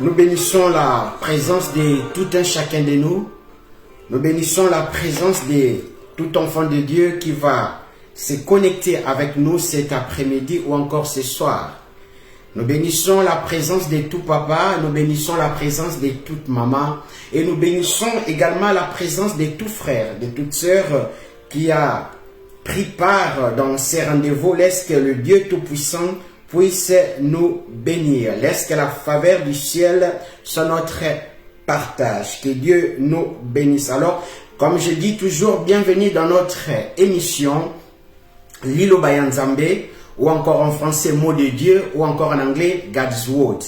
Nous bénissons la présence de tout un chacun de nous. Nous bénissons la présence de tout enfant de Dieu qui va se connecter avec nous cet après-midi ou encore ce soir. Nous bénissons la présence de tout papa, nous bénissons la présence de toute maman et nous bénissons également la présence de tout frère, de toute sœur qui a pris part dans ces rendez-vous. Laisse que le Dieu Tout-Puissant puisse nous bénir. Laisse que la faveur du ciel soit notre partage. Que Dieu nous bénisse. Alors, comme je dis toujours, bienvenue dans notre émission Lilo Bayanzambe, ou encore en français mot de Dieu, ou encore en anglais God's Word,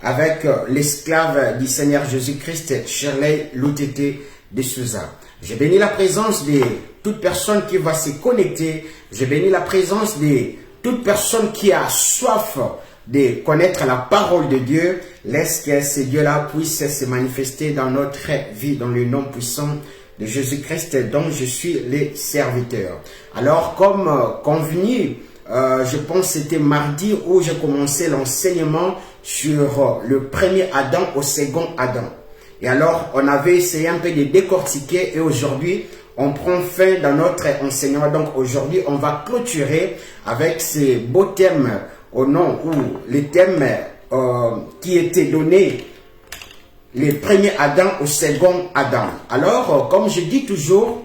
avec l'esclave du Seigneur Jésus-Christ, Shirley Lutete de Souza. Je bénis la présence de toute personne qui va se connecter. Je bénis la présence de toute personne qui a soif de connaître la parole de Dieu. Laisse que ce Dieu-là puisse se manifester dans notre vie, dans le nom puissant de Jésus-Christ dont je suis le serviteur. Alors, comme convenu, je pense que c'était mardi où j'ai commencé l'enseignement sur le premier Adam au second Adam. Et alors, on avait essayé un peu de décortiquer et aujourd'hui, on prend fin dans notre enseignement. Donc aujourd'hui, on va clôturer avec ces beaux thèmes au nom ou les thèmes qui étaient donnés le premier Adam au second Adam. Alors, comme je dis toujours,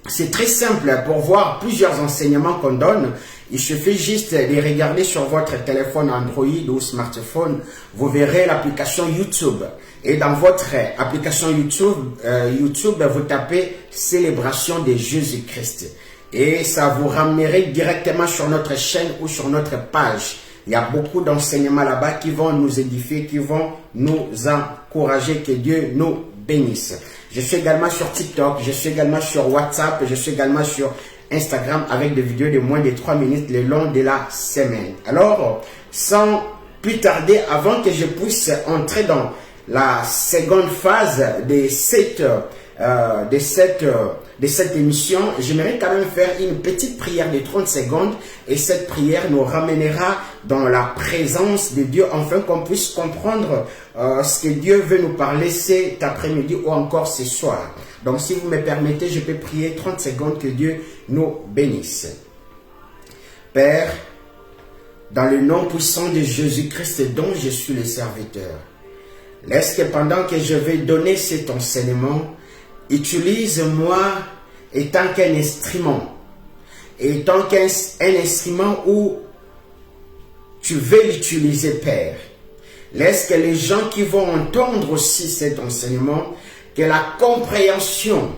c'est très simple pour voir plusieurs enseignements qu'on donne. Il suffit juste de regarder sur votre téléphone Android ou smartphone. Vous verrez l'application YouTube. Et dans votre application YouTube, vous tapez Célébration de Jésus-Christ. Et ça vous ramènerait directement sur notre chaîne ou sur notre page. Il y a beaucoup d'enseignements là-bas qui vont nous édifier, qui vont nous encourager. Que Dieu nous bénisse. Je suis également sur TikTok, je suis également sur WhatsApp, je suis également sur Instagram avec des vidéos de moins de 3 minutes le long de la semaine. Alors, sans plus tarder, avant que je puisse entrer dans la seconde phase de cette émission, j'aimerais quand même faire une petite prière de 30 secondes et cette prière nous ramènera dans la présence de Dieu afin qu'on puisse comprendre ce que Dieu veut nous parler cet après-midi ou encore ce soir. Donc si vous me permettez, je peux prier 30 secondes. Que Dieu nous bénisse. Père, dans le nom puissant de Jésus-Christ dont je suis le serviteur, laisse que pendant que je vais donner cet enseignement, utilise-moi étant qu'un instrument, étant qu'un instrument où tu veux l'utiliser, Père. Laisse que les gens qui vont entendre aussi cet enseignement, que la compréhension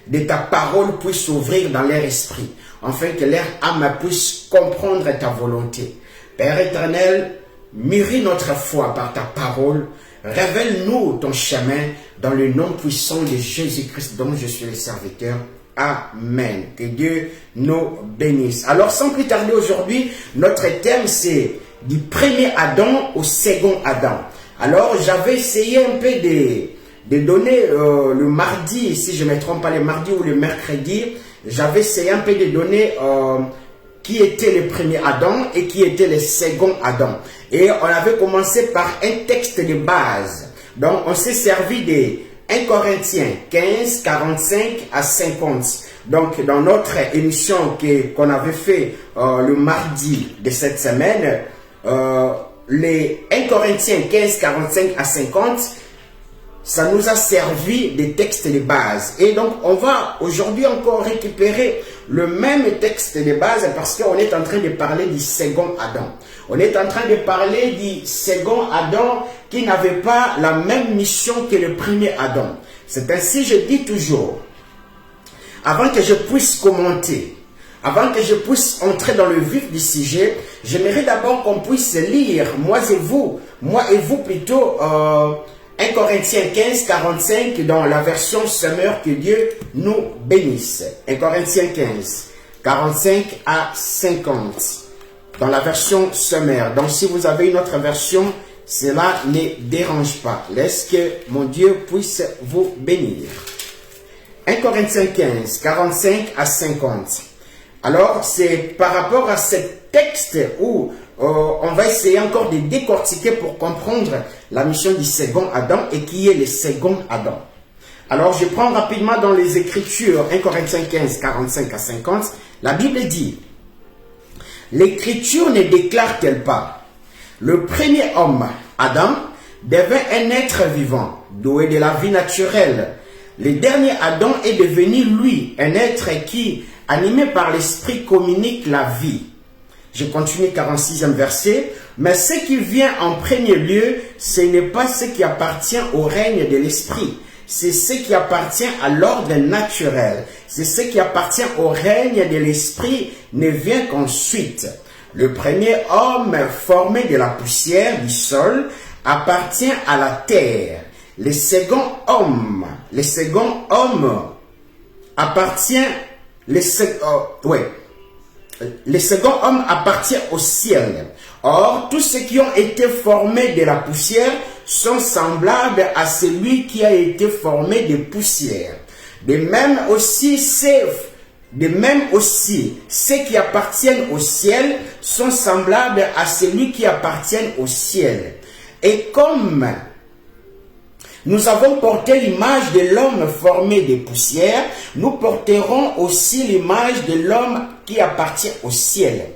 de ta parole puisse s'ouvrir dans leur esprit, afin que leur âme puisse comprendre ta volonté. Père éternel, mûris notre foi par ta parole. Révèle-nous ton chemin dans le nom puissant de Jésus-Christ dont je suis le serviteur. Amen. Que Dieu nous bénisse. Alors sans plus tarder aujourd'hui, notre thème c'est du premier Adam au second Adam. Alors j'avais essayé un peu de donner le mardi, si je ne me trompe pas, le mardi ou le mercredi, j'avais essayé un peu de donner qui était le premier Adam et qui était le second Adam. Et on avait commencé par un texte de base. Donc on s'est servi de 1 Corinthiens 15, 45 à 50. Donc dans notre émission qu'on avait fait le mardi de cette semaine, les 1 Corinthiens 15, 45 à 50, ça nous a servi des textes de base. Et donc, on va aujourd'hui encore récupérer le même texte de base parce qu'on est en train de parler du second Adam. On est en train de parler du second Adam qui n'avait pas la même mission que le premier Adam. C'est ainsi, je dis toujours, avant que je puisse commenter, avant que je puisse entrer dans le vif du sujet, j'aimerais d'abord qu'on puisse lire, moi et vous plutôt, 1 Corinthiens 15, 45 dans la version Summer. Que Dieu nous bénisse. 1 Corinthiens 15, 45 à 50 dans la version Summer. Donc si vous avez une autre version, cela ne dérange pas. Laisse que mon Dieu puisse vous bénir. 1 Corinthiens 15, 45 à 50. Alors, c'est par rapport à ce texte où on va essayer encore de décortiquer pour comprendre la mission du second Adam et qui est le second Adam. Alors, je prends rapidement dans les Écritures, 1 Corinthiens 15, 45 à 50, la Bible dit, « L'Écriture ne déclare-t-elle pas, le premier homme, Adam, devint un être vivant, doué de la vie naturelle. Le dernier Adam est devenu, lui, un être qui, animé par l'Esprit, communique la vie. » Je continue 46e verset. « Mais ce qui vient en premier lieu, ce n'est pas ce qui appartient au règne de l'Esprit. C'est ce qui appartient à l'ordre naturel. C'est ce qui appartient au règne de l'Esprit ne vient qu'ensuite. Le premier homme formé de la poussière du sol appartient à la terre. Le second homme appartient, le second homme appartient au ciel. Or, tous ceux qui ont été formés de la poussière sont semblables à celui qui a été formé de poussière. De même aussi, ceux qui appartiennent au ciel sont semblables à celui qui appartient au ciel. Et comme nous avons porté l'image de l'homme formé de poussière, nous porterons aussi l'image de l'homme qui appartient au ciel. »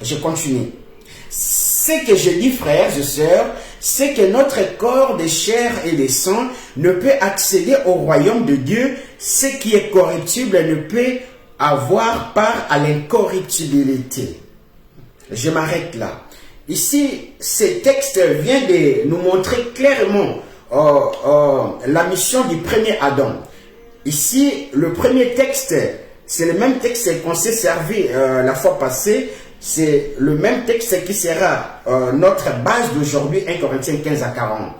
Je continue. Ce que je dis, frères et sœurs, c'est que notre corps de chair et de sang ne peut accéder au royaume de Dieu. Ce qui est corruptible ne peut avoir part à l'incorruptibilité. Je m'arrête là. Ici, ce texte vient de nous montrer clairement la mission du premier Adam. Ici, le premier texte, c'est le même texte qu'on s'est servi la fois passée. C'est le même texte qui sera notre base d'aujourd'hui, 1 Corinthiens 15 à 40,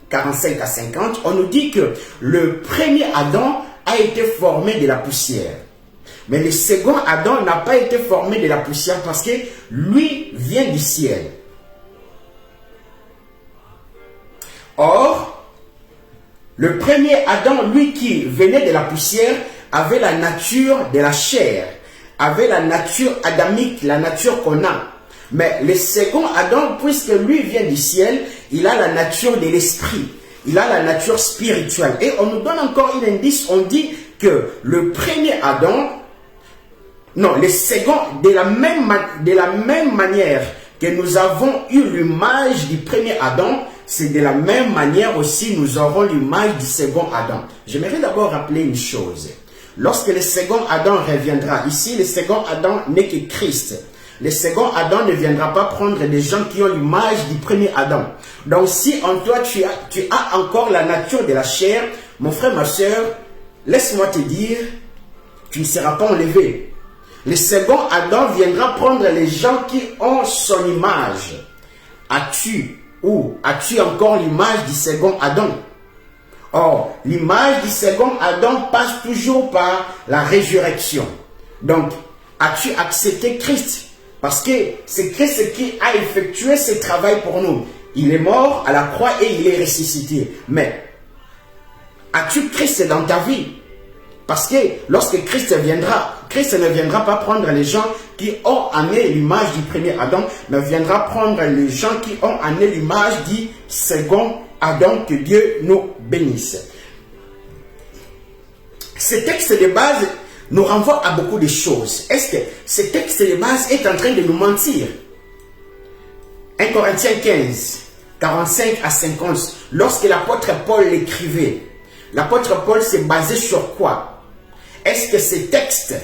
45 à 50. On nous dit que le premier Adam a été formé de la poussière. Mais le second Adam n'a pas été formé de la poussière parce que lui vient du ciel. Or, le premier Adam, lui qui venait de la poussière, avait la nature de la chair, avait la nature adamique, la nature qu'on a. Mais le second Adam, puisque lui vient du ciel, il a la nature de l'esprit. Il a la nature spirituelle. Et on nous donne encore un indice, on dit que le premier Adam, non, le second, de la même manière que nous avons eu l'image du premier Adam, c'est de la même manière aussi nous aurons l'image du second Adam. J'aimerais d'abord rappeler une chose. Lorsque le second Adam reviendra, ici le second Adam n'est que Christ. Le second Adam ne viendra pas prendre des gens qui ont l'image du premier Adam. Donc si en toi tu as encore la nature de la chair, mon frère, ma soeur, laisse-moi te dire, tu ne seras pas enlevé. Le second Adam viendra prendre les gens qui ont son image. As-tu encore l'image du second Adam? Or, l'image du second Adam passe toujours par la résurrection. Donc, as-tu accepté Christ? Parce que c'est Christ qui a effectué ce travail pour nous. Il est mort à la croix et il est ressuscité. Mais, as-tu Christ dans ta vie? Parce que lorsque Christ ne viendra pas prendre les gens qui ont amené l'image du premier Adam, mais viendra prendre les gens qui ont amené l'image du second Adam. Que Dieu nous bénisse. Ce texte de base nous renvoie à beaucoup de choses. Est-ce que ce texte de base est en train de nous mentir? 1 Corinthiens 15, 45 à 50, lorsque l'apôtre Paul l'écrivait, l'apôtre Paul s'est basé sur quoi? Est-ce que ces textes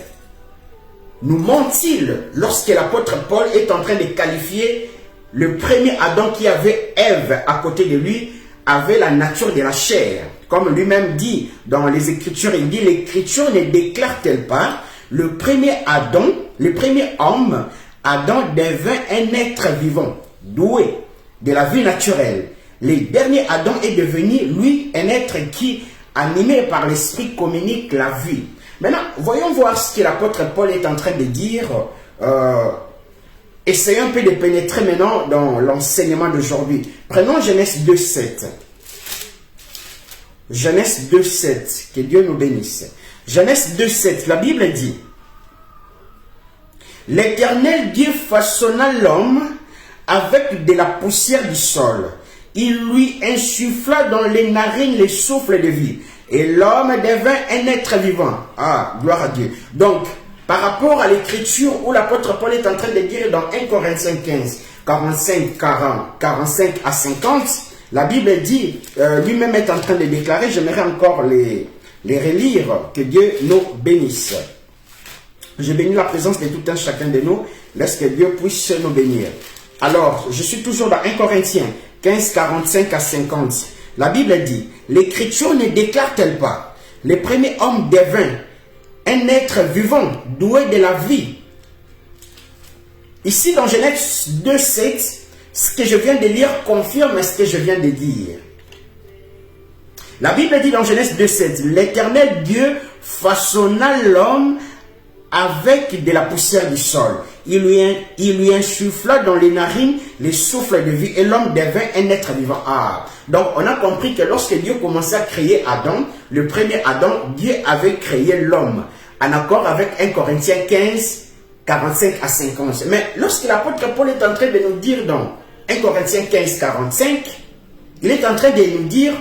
nous ment-il lorsque l'apôtre Paul est en train de qualifier le premier Adam qui avait Ève à côté de lui, avait la nature de la chair? Comme lui-même dit dans les Écritures, il dit, l'Écriture ne déclare-t-elle pas, le premier Adam, le premier homme, Adam devint un être vivant, doué de la vie naturelle. Le dernier Adam est devenu, lui, un être qui, animé par l'Esprit, communique la vie. Maintenant, voyons voir ce que l'apôtre Paul est en train de dire. Essayons un peu de pénétrer maintenant dans l'enseignement d'aujourd'hui. Prenons Genèse 2.7. Genèse 2.7, que Dieu nous bénisse. Genèse 2.7, la Bible dit, L'Éternel Dieu façonna l'homme avec de la poussière du sol. Il lui insuffla dans les narines le souffle de vie. Et l'homme devint un être vivant. Ah, gloire à Dieu. Donc, par rapport à l'écriture où l'apôtre Paul est en train de dire dans 1 Corinthiens 15, 45 à 50, la Bible dit, lui-même est en train de déclarer, j'aimerais encore les relire, que Dieu nous bénisse. Je bénis la présence de tout un chacun de nous, laisse que Dieu puisse nous bénir. Alors, je suis toujours dans 1 Corinthiens 15, 45 à 50. La Bible dit, l'écriture ne déclare-t-elle pas, le premier homme devint un être vivant, doué de la vie. Ici, dans Genèse 2, 7, ce que je viens de lire confirme ce que je viens de dire. La Bible dit dans Genèse 2, 7, l'Éternel Dieu façonna l'homme avec de la poussière du sol. Il lui insuffla dans les narines les souffles de vie et l'homme devint un être vivant. Ah, donc on a compris que lorsque Dieu commençait à créer Adam, le premier Adam, Dieu avait créé l'homme, en accord avec 1 Corinthiens 15, 45 à 50. Mais lorsque l'apôtre Paul est en train de nous dire dans 1 Corinthiens 15, 45, il est en train de nous dire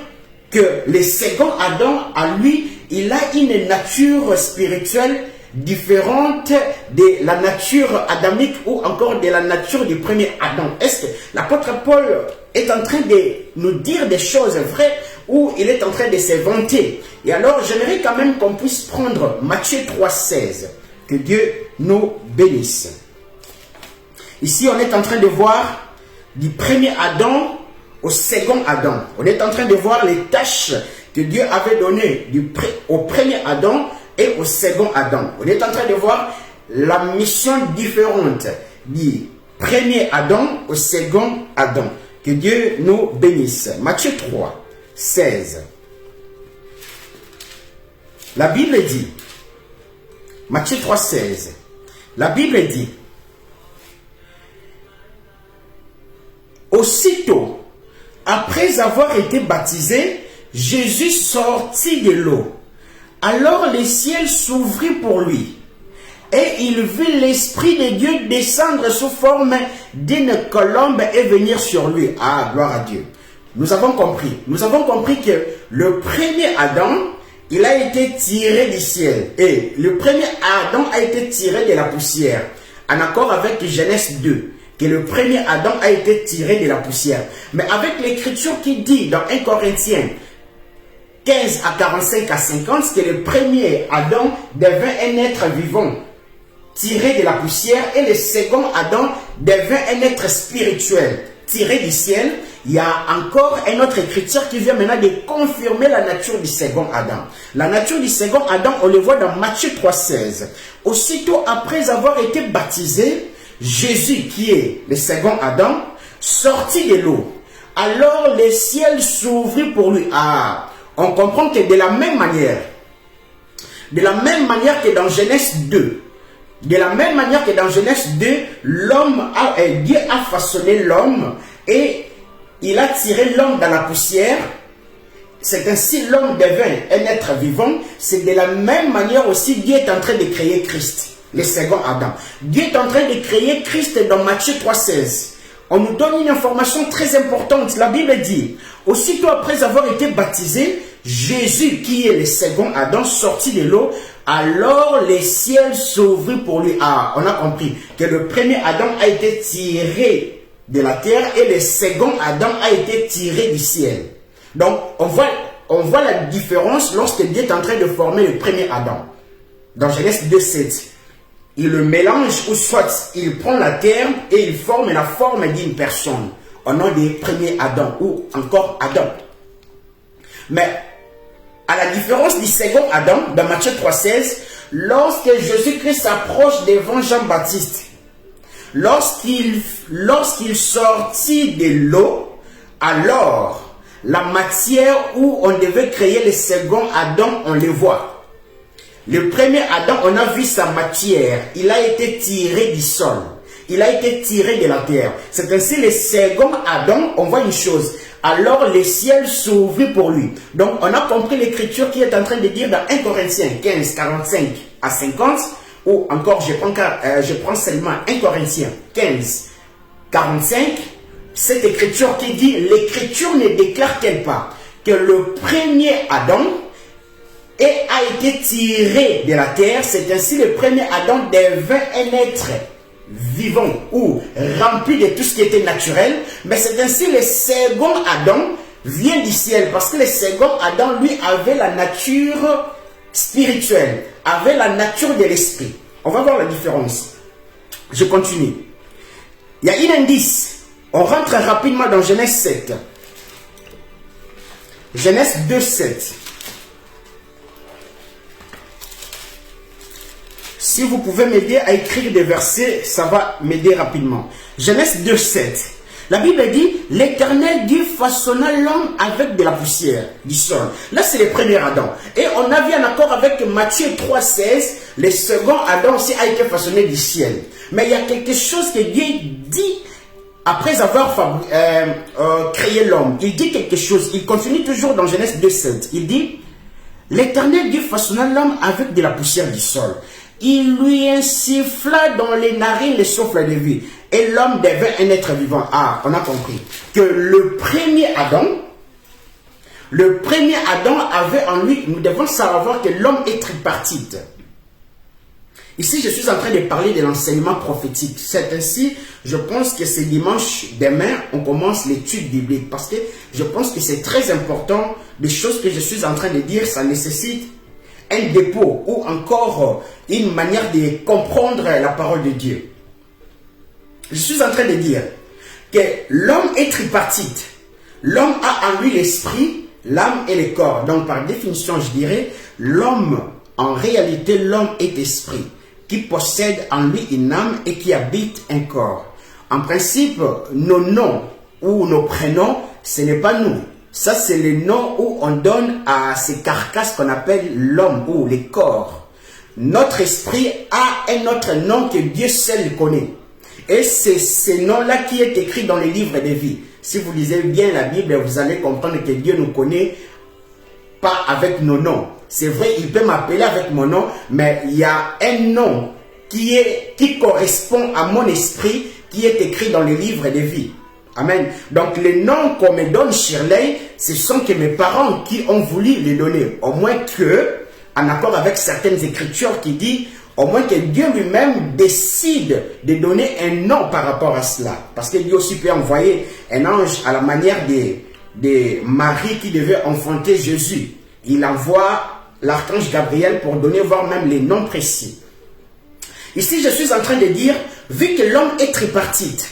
que le second Adam, à lui, il a une nature spirituelle différente de la nature adamique ou encore de la nature du premier Adam. Est-ce que l'apôtre Paul est en train de nous dire des choses vraies ou il est en train de se vanter? Et alors, j'aimerais quand même qu'on puisse prendre Matthieu 3, 16. Que Dieu nous bénisse. Ici, on est en train de voir du premier Adam au second Adam. On est en train de voir les tâches que Dieu avait données au premier Adam et au second Adam. On est en train de voir la mission différente du premier Adam au second Adam. Que Dieu nous bénisse. Matthieu 3, 16. La Bible dit, Matthieu 3, 16, la Bible dit, aussitôt, après avoir été baptisé, Jésus sortit de l'eau. Alors le ciel s'ouvrit pour lui, et il vit l'Esprit de Dieu descendre sous forme d'une colombe et venir sur lui. Ah, gloire à Dieu. Nous avons compris que le premier Adam, il a été tiré du ciel. Et le premier Adam a été tiré de la poussière. En accord avec Genèse 2, que le premier Adam a été tiré de la poussière. Mais avec l'écriture qui dit dans 1 Corinthiens 15 à 45 à 50, que le premier Adam devint un être vivant, tiré de la poussière, et le second Adam devint un être spirituel, tiré du ciel. Il y a encore une autre écriture qui vient maintenant de confirmer la nature du second Adam. La nature du second Adam, on le voit dans Matthieu 3, 16. Aussitôt après avoir été baptisé, Jésus, qui est le second Adam, sortit de l'eau. Alors le ciel s'ouvrit pour lui. Ah, on comprend que de la même manière que dans Genèse 2, Dieu a façonné l'homme et il a tiré l'homme dans la poussière. C'est ainsi l'homme devint un être vivant. C'est de la même manière aussi Dieu est en train de créer Christ, le second Adam. Dieu est en train de créer Christ dans Matthieu 3, 16. On nous donne une information très importante. La Bible dit, aussitôt après avoir été baptisé, Jésus, qui est le second Adam, sortit de l'eau. Alors les ciels s'ouvrirent pour lui. Ah, on a compris que le premier Adam a été tiré de la terre et le second Adam a été tiré du ciel. Donc, on voit la différence lorsque Dieu est en train de former le premier Adam. Dans Genèse 2, 7, il le mélange, ou soit il prend la terre et il forme la forme d'une personne, au nom du premier Adam, ou encore Adam. Mais, à la différence du second Adam, dans Matthieu 3, 16, lorsque Jésus-Christ s'approche devant Jean-Baptiste, lorsqu'il sortit de l'eau, alors la matière où on devait créer le second Adam, on le voit. Le premier Adam, on a vu sa matière, il a été tiré du sol, il a été tiré de la terre. C'est ainsi le second Adam, on voit une chose, alors le ciel s'ouvrit pour lui. Donc on a compris l'écriture qui est en train de dire dans 1 Corinthiens 15, 45 à 50, ou encore je prends seulement 1 Corinthiens 15, 45, cette écriture qui dit, l'écriture ne déclare-t-elle pas que le premier Adam a été tiré de la terre, c'est ainsi le premier Adam devint un être vivant ou rempli de tout ce qui était naturel, mais c'est ainsi le second Adam vient du ciel, parce que le second Adam, lui, avait la nature spirituelle, avait la nature de l'esprit. On va voir la différence. Je continue. Il y a un indice. On rentre rapidement dans Genèse 7. Genèse 2, 7. Si vous pouvez m'aider à écrire des versets, ça va m'aider rapidement. Genèse 2, 7. La Bible dit, l'Éternel Dieu façonna l'homme avec de la poussière du sol. Là, c'est le premier Adam. Et on a vu en accord avec Matthieu 3, 16, le second Adam aussi a été façonné du ciel. Mais il y a quelque chose que Dieu dit après avoir créé l'homme. Il dit quelque chose. Il continue toujours dans Genèse 2, 7. Il dit, l'Éternel Dieu façonna l'homme avec de la poussière du sol. Il lui insuffla dans les narines le souffle de vie. Et l'homme devint un être vivant. Ah, on a compris que le premier Adam avait en lui, nous devons savoir que l'homme est tripartite. Ici, je suis en train de parler de l'enseignement prophétique. C'est ainsi, je pense que c'est dimanche, demain, on commence l'étude biblique. Parce que je pense que c'est très important. Les choses que je suis en train de dire, ça nécessite un dépôt ou encore une manière de comprendre la parole de Dieu. Je suis en train de dire que l'homme est tripartite. L'homme a en lui l'esprit, l'âme et le corps. Donc par définition, je dirais, l'homme, en réalité, l'homme est esprit, qui possède en lui une âme et qui habite un corps. En principe, nos noms ou nos prénoms, ce n'est pas nous. Ça, c'est le nom où on donne à ces carcasses qu'on appelle l'homme ou les corps. Notre esprit a un autre nom que Dieu seul connaît. Et c'est ce nom-là qui est écrit dans les livres de vie. Si vous lisez bien la Bible, vous allez comprendre que Dieu ne nous connaît pas avec nos noms. C'est vrai, il peut m'appeler avec mon nom, mais il y a un nom qui correspond à mon esprit qui est écrit dans les livres de vie. Amen. Donc les noms qu'on me donne Shirley, ce sont que mes parents qui ont voulu les donner. Au moins que, en accord avec certaines écritures qui disent, au moins que Dieu lui-même décide de donner un nom par rapport à cela. Parce que Dieu aussi peut envoyer un ange à la manière de Marie qui devait enfanter Jésus. Il envoie l'archange Gabriel pour donner voir même les noms précis. Ici, je suis en train de dire, vu que l'homme est tripartite,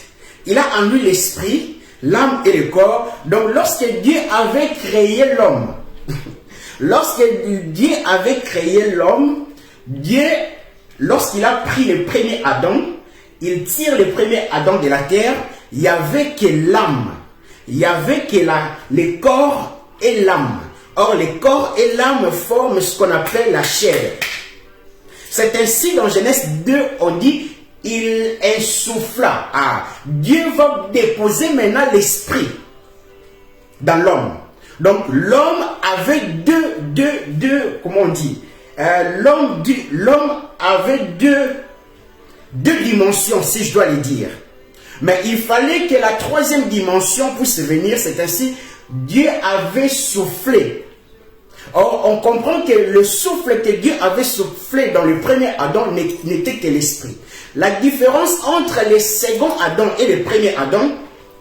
il a en lui l'esprit, l'âme et le corps. Donc lorsque Dieu avait créé l'homme, Dieu, lorsqu'il a pris le premier Adam, il tire le premier Adam de la terre, il n'y avait que l'âme, il n'y avait que le corps et l'âme. Or, le corps et l'âme forment ce qu'on appelle la chair. C'est ainsi dans Genèse 2, on dit, il insuffla. Ah, Dieu va déposer maintenant l'esprit dans l'homme. Donc, l'homme avait comment on dit, l'homme avait deux dimensions, si je dois le dire. Mais il fallait que la troisième dimension puisse venir, c'est ainsi, Dieu avait soufflé. Or, on comprend que le souffle que Dieu avait soufflé dans le premier Adam n'était que l'esprit. La différence entre le second Adam et le premier Adam,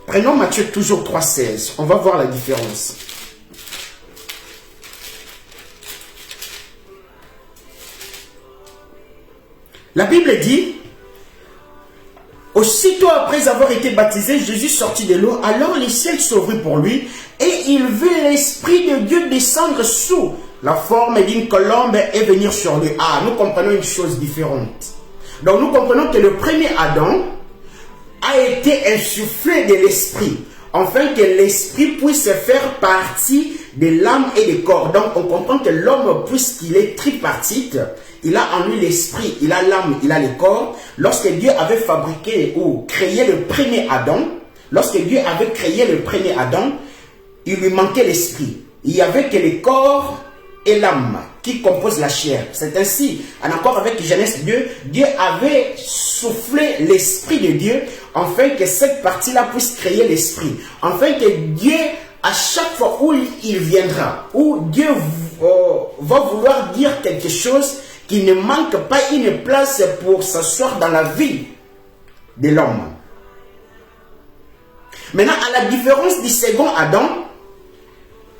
prenons Matthieu toujours 3,16. On va voir la différence. La Bible dit, aussitôt après avoir été baptisé, Jésus sortit de l'eau, alors le ciel s'ouvrit pour lui, et il vit l'Esprit de Dieu descendre sous la forme d'une colombe et venir sur lui. Ah, nous comprenons une chose différente. Donc nous comprenons que le premier Adam a été insufflé de l'Esprit, afin que l'Esprit puisse faire partie de l'âme et du corps. Donc on comprend que l'homme, puisqu'il est tripartite, il a en lui l'esprit, il a l'âme, il a le corps. Lorsque Dieu avait fabriqué ou créé le premier Adam, il lui manquait l'esprit. Il n'y avait que le corps et l'âme qui compose la chair. C'est ainsi, en accord avec Genèse 2, Dieu avait soufflé l'Esprit de Dieu afin que cette partie-là puisse créer l'Esprit. Afin que Dieu, à chaque fois où il viendra, où Dieu va vouloir dire quelque chose, qu'il ne manque pas une place pour s'asseoir dans la vie de l'homme. Maintenant, à la différence du second Adam,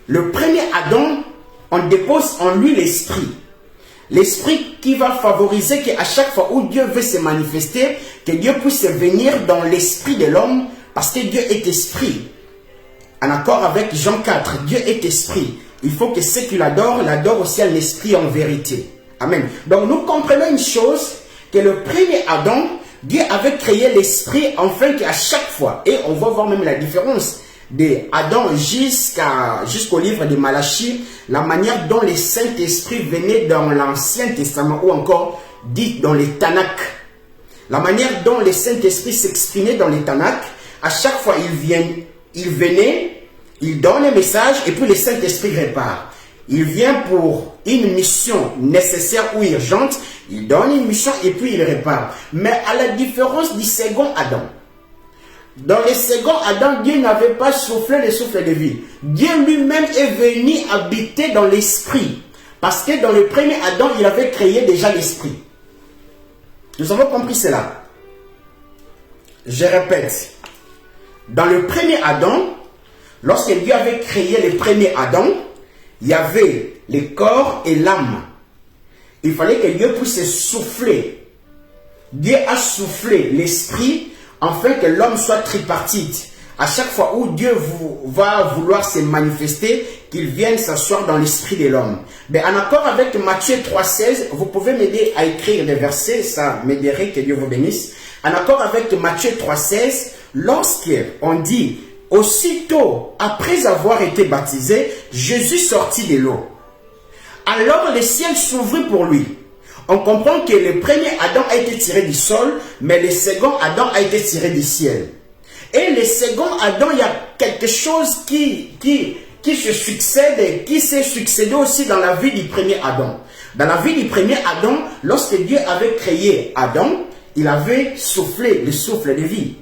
le premier Adam, on dépose en lui l'esprit. L'esprit qui va favoriser qu'à chaque fois où Dieu veut se manifester, que Dieu puisse venir dans l'esprit de l'homme, parce que Dieu est esprit. En accord avec Jean 4, Dieu est esprit. Il faut que ceux qui l'adorent aussi à l'esprit en vérité. Amen. Donc nous comprenons une chose, que le premier Adam, Dieu avait créé l'esprit afin qu'à chaque fois, et on va voir même la différence de Adam jusqu'au livre de Malachie, la manière dont le Saint-Esprit venait dans l'Ancien Testament ou encore dit dans les Tanakh. La manière dont le Saint-Esprit s'exprimait dans les Tanakh, à chaque fois il venait, il donne un message et puis le Saint-Esprit répare. Il vient pour une mission nécessaire ou urgente, il donne une mission et puis il répare. Mais à la différence du second Adam, dans le second Adam, Dieu n'avait pas soufflé le souffle de vie. Dieu lui-même est venu habiter dans l'esprit. Parce que dans le premier Adam, il avait créé déjà l'esprit. Nous avons compris cela. Je répète. Dans le premier Adam, lorsque Dieu avait créé le premier Adam, il y avait le corps et l'âme. Il fallait que Dieu puisse souffler. Dieu a soufflé l'esprit afin que l'homme soit tripartite. À chaque fois où Dieu va vouloir se manifester, qu'il vienne s'asseoir dans l'esprit de l'homme. Mais en accord avec Matthieu 3,16, vous pouvez m'aider à écrire des versets, ça m'aiderait, que Dieu vous bénisse. En accord avec Matthieu 3,16, lorsqu'on dit, aussitôt après avoir été baptisé, Jésus sortit de l'eau. Alors le ciel s'ouvrit pour lui. On comprend que le premier Adam a été tiré du sol, mais le second Adam a été tiré du ciel. Et le second Adam, il y a quelque chose qui se succède, qui s'est succédé aussi dans la vie du premier Adam. Dans la vie du premier Adam, lorsque Dieu avait créé Adam, il avait soufflé le souffle de vie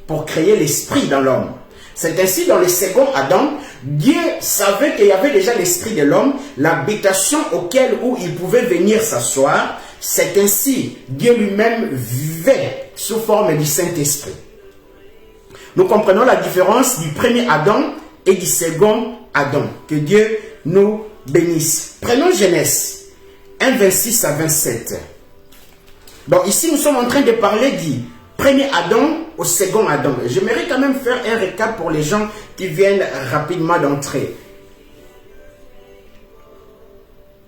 pour créer l'esprit dans l'homme. C'est ainsi dans le second Adam, Dieu savait qu'il y avait déjà l'esprit de l'homme, l'habitation auquel où il pouvait venir s'asseoir. C'est ainsi Dieu lui-même vivait sous forme du Saint-Esprit. Nous comprenons la différence du premier Adam et du second Adam. Que Dieu nous bénisse. Prenons Genèse 1, 26 à 27. Donc ici, nous sommes en train de parler du premier Adam au second Adam. J'aimerais quand même faire un récap pour les gens qui viennent rapidement d'entrer.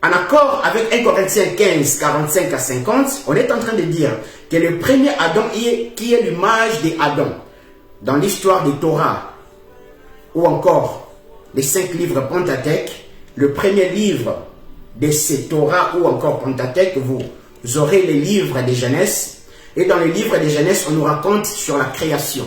En accord avec 1 Corinthiens 15, 45 à 50, on est en train de dire que le premier Adam qui est l'image d'Adam dans l'histoire du Torah, ou encore les 5 livres Pentateuque, le premier livre de ces Torah ou encore Pentateuque, vous aurez les livres de Genèse. Et dans le livre de Genèse, on nous raconte sur la création.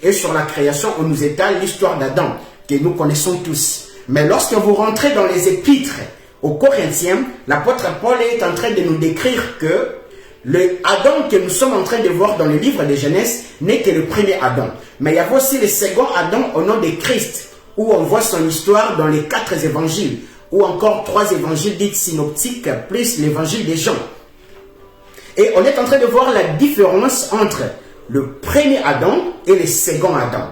Et sur la création, on nous étale l'histoire d'Adam, que nous connaissons tous. Mais lorsque vous rentrez dans les épîtres aux Corinthiens, l'apôtre Paul est en train de nous décrire que le Adam que nous sommes en train de voir dans le livre de Genèse n'est que le premier Adam. Mais il y avait aussi le second Adam au nom de Christ, où on voit son histoire dans les 4 évangiles, ou encore 3 évangiles dits synoptiques, plus l'évangile de Jean. Et on est en train de voir la différence entre le premier Adam et le second Adam.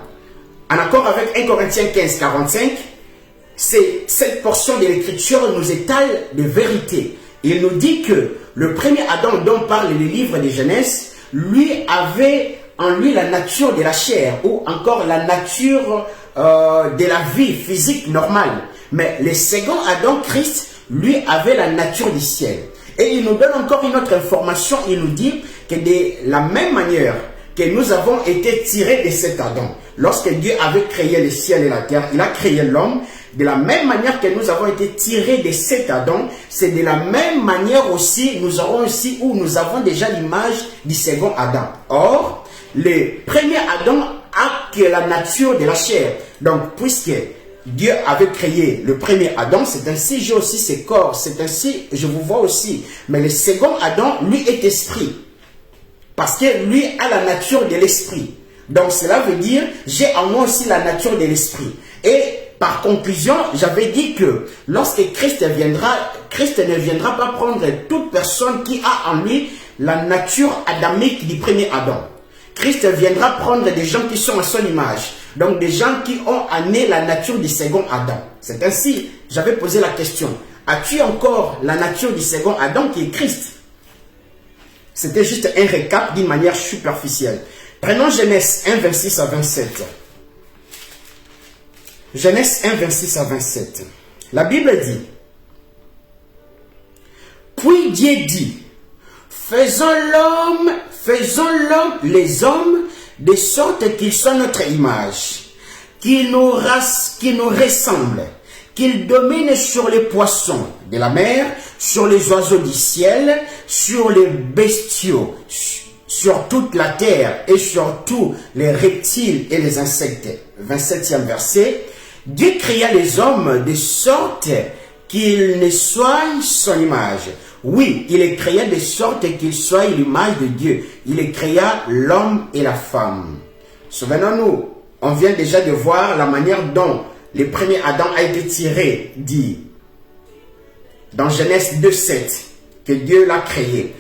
En accord avec 1 Corinthiens 15, 45, cette portion de l'écriture nous étale de vérité. Il nous dit que le premier Adam dont parle le livre de Genèse, lui avait en lui la nature de la chair, ou encore la nature de la vie physique normale. Mais le second Adam, Christ, lui avait la nature du ciel. Et il nous donne encore une autre information, il nous dit que de la même manière que nous avons été tirés de cet Adam, lorsque Dieu avait créé le ciel et la terre, il a créé l'homme, de la même manière que nous avons été tirés de cet Adam, c'est de la même manière aussi, nous avons déjà l'image du second Adam. Or, le premier Adam a que la nature de la chair. Donc, puisque Dieu avait créé le premier Adam, c'est ainsi j'ai aussi ses corps, c'est ainsi je vous vois aussi. Mais le second Adam, lui, est esprit. Parce que lui a la nature de l'esprit. Donc cela veut dire, j'ai en moi aussi la nature de l'esprit. Et par conclusion, j'avais dit que lorsque Christ viendra, Christ ne viendra pas prendre toute personne qui a en lui la nature adamique du premier Adam. Christ viendra prendre des gens qui sont à son image. Donc des gens qui ont amené la nature du second Adam. C'est ainsi, j'avais posé la question. As-tu encore la nature du second Adam qui est Christ? C'était juste un récap d'une manière superficielle. Prenons Genèse 1, 26 à 27. Genèse 1, 26 à 27. La Bible dit, « Puis Dieu dit, faisons les hommes, de sorte qu'ils soient notre image, qu'ils nous ressemblent, qu'ils dominent sur les poissons de la mer, sur les oiseaux du ciel, sur les bestiaux, sur toute la terre et sur tous les reptiles et les insectes. » 27e verset. Dieu créa les hommes de sorte qu'ils ne soient son image. Oui, il les créa de sorte qu'ils soient l'image de Dieu. Il les créa l'homme et la femme. Souvenons-nous, on vient déjà de voir la manière dont le premier Adam a été tiré, dit dans Genèse 2,7, que Dieu l'a créé.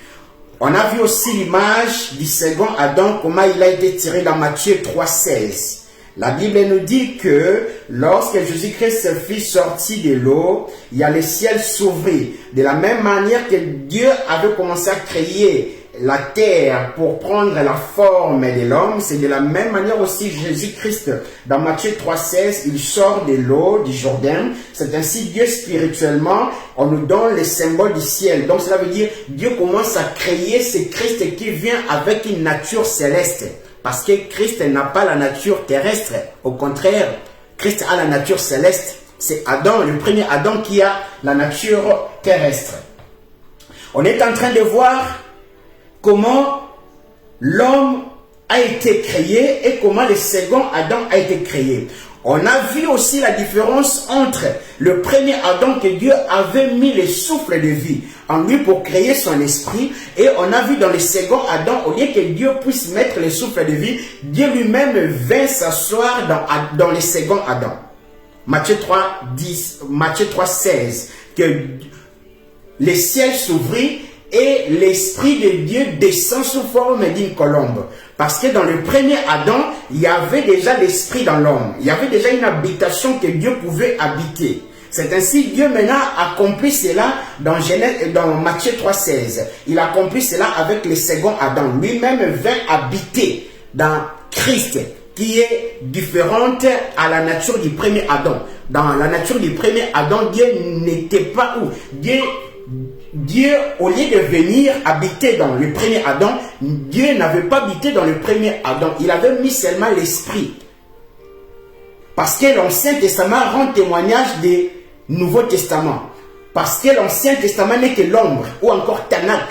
On a vu aussi l'image du second Adam, comment il a été tiré dans Matthieu 3,16. La Bible nous dit que lorsque Jésus-Christ fut sorti de l'eau, il y a le ciel s'ouvrit. De la même manière que Dieu avait commencé à créer la terre pour prendre la forme de l'homme, c'est de la même manière aussi Jésus-Christ. Dans Matthieu 3,16, il sort de l'eau du Jourdain. C'est ainsi Dieu spirituellement, on nous donne les symboles du ciel. Donc cela veut dire Dieu commence à créer ce Christ qui vient avec une nature céleste. Parce que Christ n'a pas la nature terrestre. Au contraire, Christ a la nature céleste. C'est Adam, le premier Adam, qui a la nature terrestre. On est en train de voir comment l'homme a été créé et comment le second Adam a été créé. On a vu aussi la différence entre le premier Adam que Dieu avait mis le souffle de vie en lui pour créer son esprit, et on a vu dans le second Adam, au lieu que Dieu puisse mettre le souffle de vie, Dieu lui-même vint s'asseoir dans le second Adam. Matthieu 3,16, que le ciel s'ouvrit et l'Esprit de Dieu descend sous forme d'une colombe. Parce que dans le premier Adam, il y avait déjà l'Esprit dans l'homme. Il y avait déjà une habitation que Dieu pouvait habiter. C'est ainsi Dieu maintenant accomplit cela dans Matthieu 3,16. Il accomplit cela avec le second Adam. Lui-même vint habiter dans Christ, qui est différente à la nature du premier Adam. Dans la nature du premier Adam, Dieu n'était pas où? Dieu, au lieu de venir habiter dans le premier Adam, Dieu n'avait pas habité dans le premier Adam. Il avait mis seulement l'Esprit. Parce que l'Ancien Testament rend témoignage du Nouveau Testament. Parce que l'Ancien Testament n'est que l'ombre, ou encore Tanakh,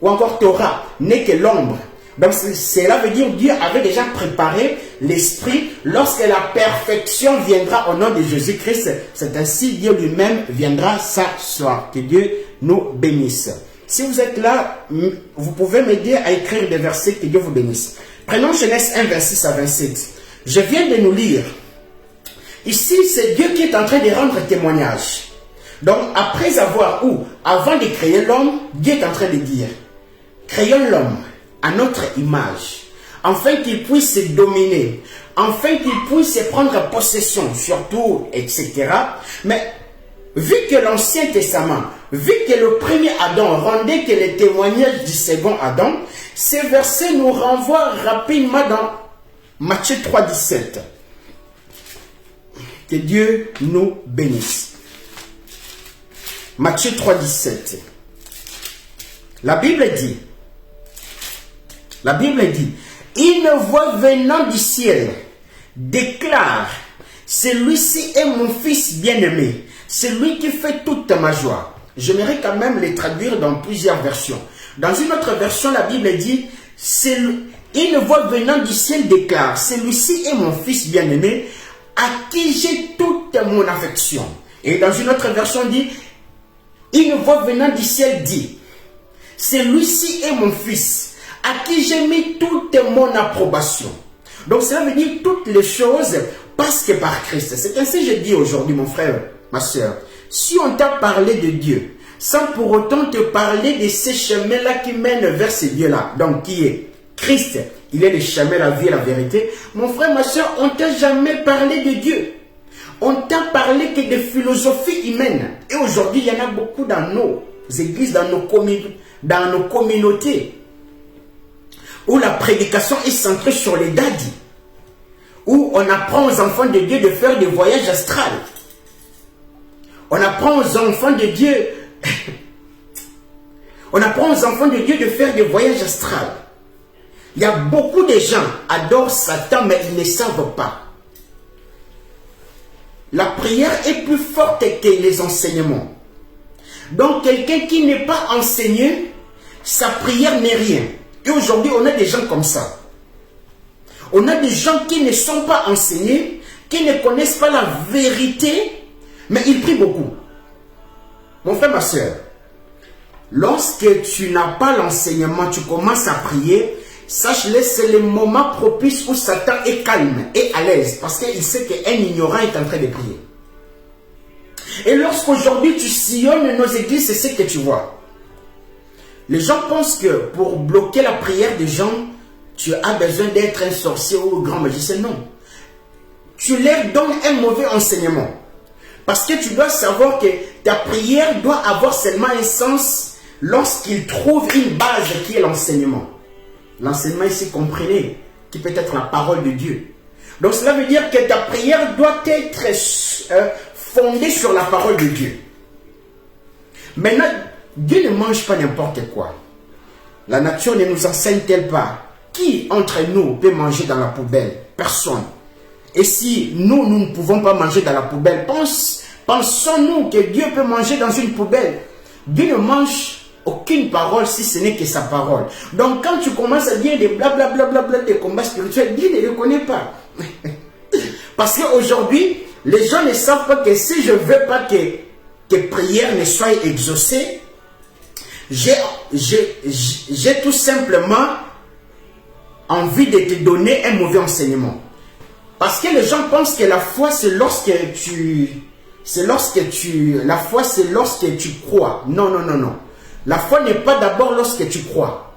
ou encore Torah, n'est que l'ombre. Donc cela veut dire que Dieu avait déjà préparé l'Esprit lorsque la perfection viendra au nom de Jésus-Christ. C'est ainsi Dieu lui-même viendra s'asseoir. Que Dieu nous bénisse. Si vous êtes là, vous pouvez m'aider à écrire des versets. Que Dieu vous bénisse. Prenons Genèse 1, 26 à 27. Je viens de nous lire. Ici, c'est Dieu qui est en train de rendre témoignage. Donc, après avant de créer l'homme, Dieu est en train de dire, créons l'homme à notre image, afin qu'il puisse dominer, afin qu'il puisse prendre possession, surtout, etc. Mais, vu que l'Ancien Testament, vu que le premier Adam rendait que le témoignage du second Adam, ces versets nous renvoient rapidement dans Matthieu 3,17. Que Dieu nous bénisse. Matthieu 3,17. La Bible dit, une voix venant du ciel déclare, celui-ci est mon fils bien-aimé, celui qui fait toute ma joie. J'aimerais quand même les traduire dans plusieurs versions. Dans une autre version, la Bible dit, une voix venant du ciel déclare, celui-ci est mon fils bien-aimé, à qui j'ai toute toute mon affection. Et dans une autre version dit, une voix venant du ciel dit, celui-ci est mon fils, à qui j'ai mis toute mon approbation. Donc cela veut dire toutes les choses passent que par Christ. C'est ainsi que je dis aujourd'hui, mon frère, ma soeur, si on t'a parlé de Dieu, sans pour autant te parler de ces chemins-là qui mènent vers ce Dieu-là, donc qui est Christ, il est le chemin, la vie et la vérité, mon frère, ma soeur, on ne t'a jamais parlé de Dieu. On t'a parlé que de philosophie humaine. Et aujourd'hui, il y en a beaucoup dans nos églises, dans nos communautés, où la prédication est centrée sur les dadis, où on apprend aux enfants de Dieu de faire des voyages astrales. On apprend aux enfants de Dieu, de faire des voyages astrales. Il y a beaucoup de gens qui adorent Satan, mais ils ne savent pas. La prière est plus forte que les enseignements. Donc, quelqu'un qui n'est pas enseigné, sa prière n'est rien. Et aujourd'hui, on a des gens comme ça. On a des gens qui ne sont pas enseignés, qui ne connaissent pas la vérité, mais ils prient beaucoup. Mon frère, ma soeur, lorsque tu n'as pas l'enseignement, tu commences à prier, sache-le, c'est le moment propice où Satan est calme et à l'aise, parce qu'il sait qu'un ignorant est en train de prier. Et lorsqu'aujourd'hui tu sillonnes nos églises, c'est ce que tu vois. Les gens pensent que pour bloquer la prière des gens, tu as besoin d'être un sorcier ou un grand magicien. Non. Tu leur donnes un mauvais enseignement. Parce que tu dois savoir que ta prière doit avoir seulement un sens lorsqu'il trouve une base qui est l'enseignement. L'enseignement ici, comprenez, qui peut être la parole de Dieu. Donc cela veut dire que ta prière doit être fondée sur la parole de Dieu. Maintenant, Dieu ne mange pas n'importe quoi. La nature ne nous enseigne-t-elle pas? Qui entre nous peut manger dans la poubelle? Personne. Et si nous ne pouvons pas manger dans la poubelle, pensons-nous que Dieu peut manger dans une poubelle? Dieu ne mange aucune parole si ce n'est que sa parole. Donc quand tu commences à dire des blablabla, des combats spirituels, Dieu ne les connaît pas. Parce qu'aujourd'hui, les gens ne savent pas que si je ne veux pas que tes prières ne soient exaucées, j'ai tout simplement envie de te donner un mauvais enseignement. Parce que les gens pensent que la foi, c'est lorsque tu crois. Non, non, non, non. La foi n'est pas d'abord lorsque tu crois.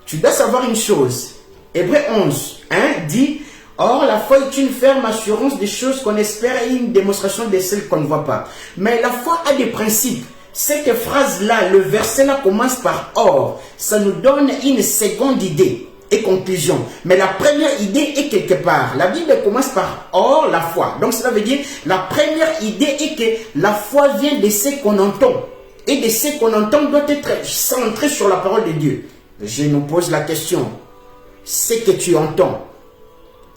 Tu dois savoir une chose. Hébreux 11, dit, or la foi est une ferme assurance des choses qu'on espère et une démonstration de celles qu'on ne voit pas. Mais la foi a des principes. Cette phrase-là, le verset-là commence par or. Ça nous donne une seconde idée et conclusion. Mais la première idée est quelque part. La Bible commence par or, la foi. Donc cela veut dire, la première idée est que la foi vient de ce qu'on entend. Et de ce qu'on entend doit être centré sur la parole de Dieu. Je nous pose la question. Ce que tu entends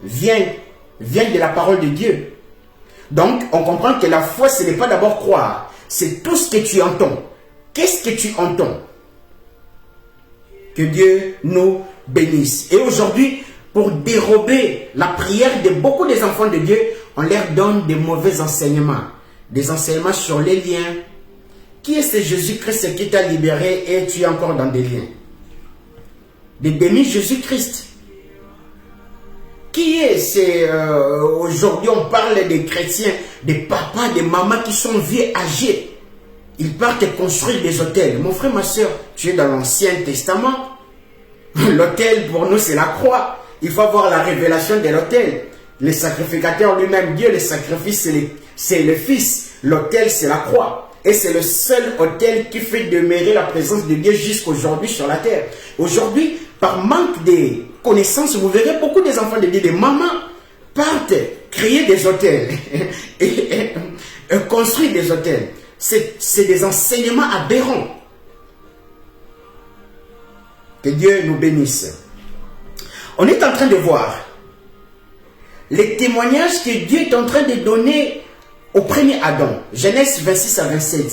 vient de la parole de Dieu. Donc, on comprend que la foi, ce n'est pas d'abord croire. C'est tout ce que tu entends. Qu'est-ce que tu entends? Que Dieu nous bénisse. Et aujourd'hui, pour dérober la prière de beaucoup des enfants de Dieu, on leur donne des mauvais enseignements. Des enseignements sur les liens. Qui est ce Jésus-Christ qui t'a libéré et tu es encore dans des liens? Des demi-Jésus-Christ. Qui est ce... aujourd'hui, on parle des chrétiens, des papas, des mamans qui sont vieux, âgés. Ils partent construire des hôtels. Mon frère, ma soeur, tu es dans l'Ancien Testament. L'autel, pour nous, c'est la croix. Il faut avoir la révélation de l'autel. Le sacrificateur lui-même, Dieu, le sacrifice, c'est le Fils. L'autel, c'est la croix. Et c'est le seul autel qui fait demeurer la présence de Dieu jusqu'aujourd'hui sur la terre. Aujourd'hui, par manque de connaissances, vous verrez beaucoup des enfants de Dieu, des mamans, partent créer des hôtels et construire des hôtels. C'est des enseignements aberrants. Que Dieu nous bénisse. On est en train de voir les témoignages que Dieu est en train de donner au premier Adam, Genèse 26 à 27,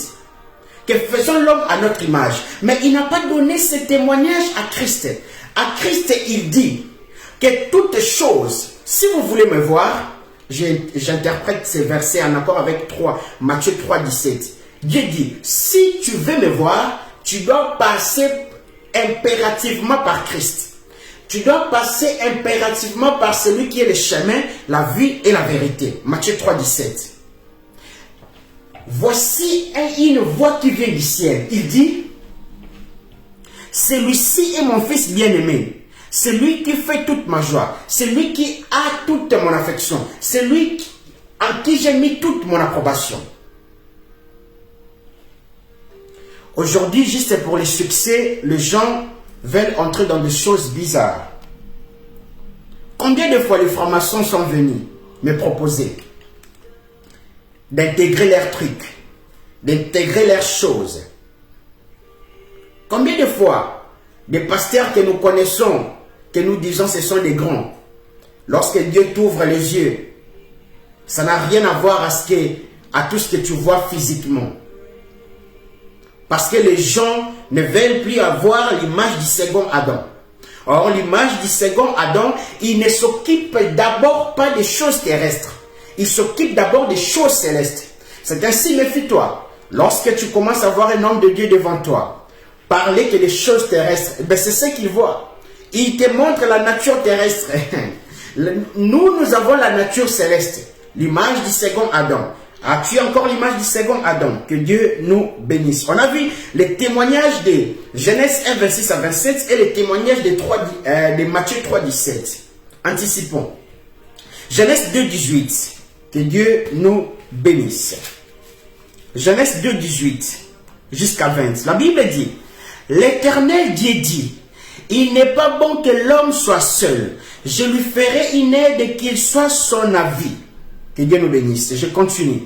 que faisons l'homme à notre image. Mais il n'a pas donné ce témoignage à Christ. À Christ, il dit que toutes choses, si vous voulez me voir, j'interprète ces versets en accord avec Matthieu 3, 17. Dieu dit, si tu veux me voir, tu dois passer impérativement par Christ. Tu dois passer impérativement par celui qui est le chemin, la vie et la vérité. Matthieu 3, 17. Voici une voix qui vient du ciel. Il dit, celui-ci est mon fils bien-aimé. C'est lui qui fait toute ma joie. C'est lui qui a toute mon affection. C'est lui en qui j'ai mis toute mon approbation. Aujourd'hui, juste pour les succès, les gens veulent entrer dans des choses bizarres. Combien de fois les francs-maçons sont venus me proposer d'intégrer leurs trucs, d'intégrer leurs choses? Combien de fois des pasteurs que nous connaissons, que nous disons ce sont des grands, lorsque Dieu t'ouvre les yeux, ça n'a rien à voir à tout ce que tu vois physiquement. Parce que les gens ne veulent plus avoir l'image du second Adam. Or, l'image du second Adam, il ne s'occupe d'abord pas des choses terrestres. Il s'occupe d'abord des choses célestes. C'est ainsi, méfie-toi. Lorsque tu commences à voir un homme de Dieu devant toi, parler que des choses terrestres, ben c'est ce qu'il voit. Il te montre la nature terrestre. Nous avons la nature céleste, l'image du second Adam. As-tu encore l'image du second Adam? Que Dieu nous bénisse. On a vu les témoignages de Genèse 1, 26 à 27 et les témoignages de Matthieu 3, 17. Anticipons. Genèse 2, 18. Que Dieu nous bénisse. Genèse 2, 18 jusqu'à 20. La Bible dit, l'Éternel Dieu dit, il n'est pas bon que l'homme soit seul. Je lui ferai une aide qu'il soit son avis. Que Dieu nous bénisse. Je continue.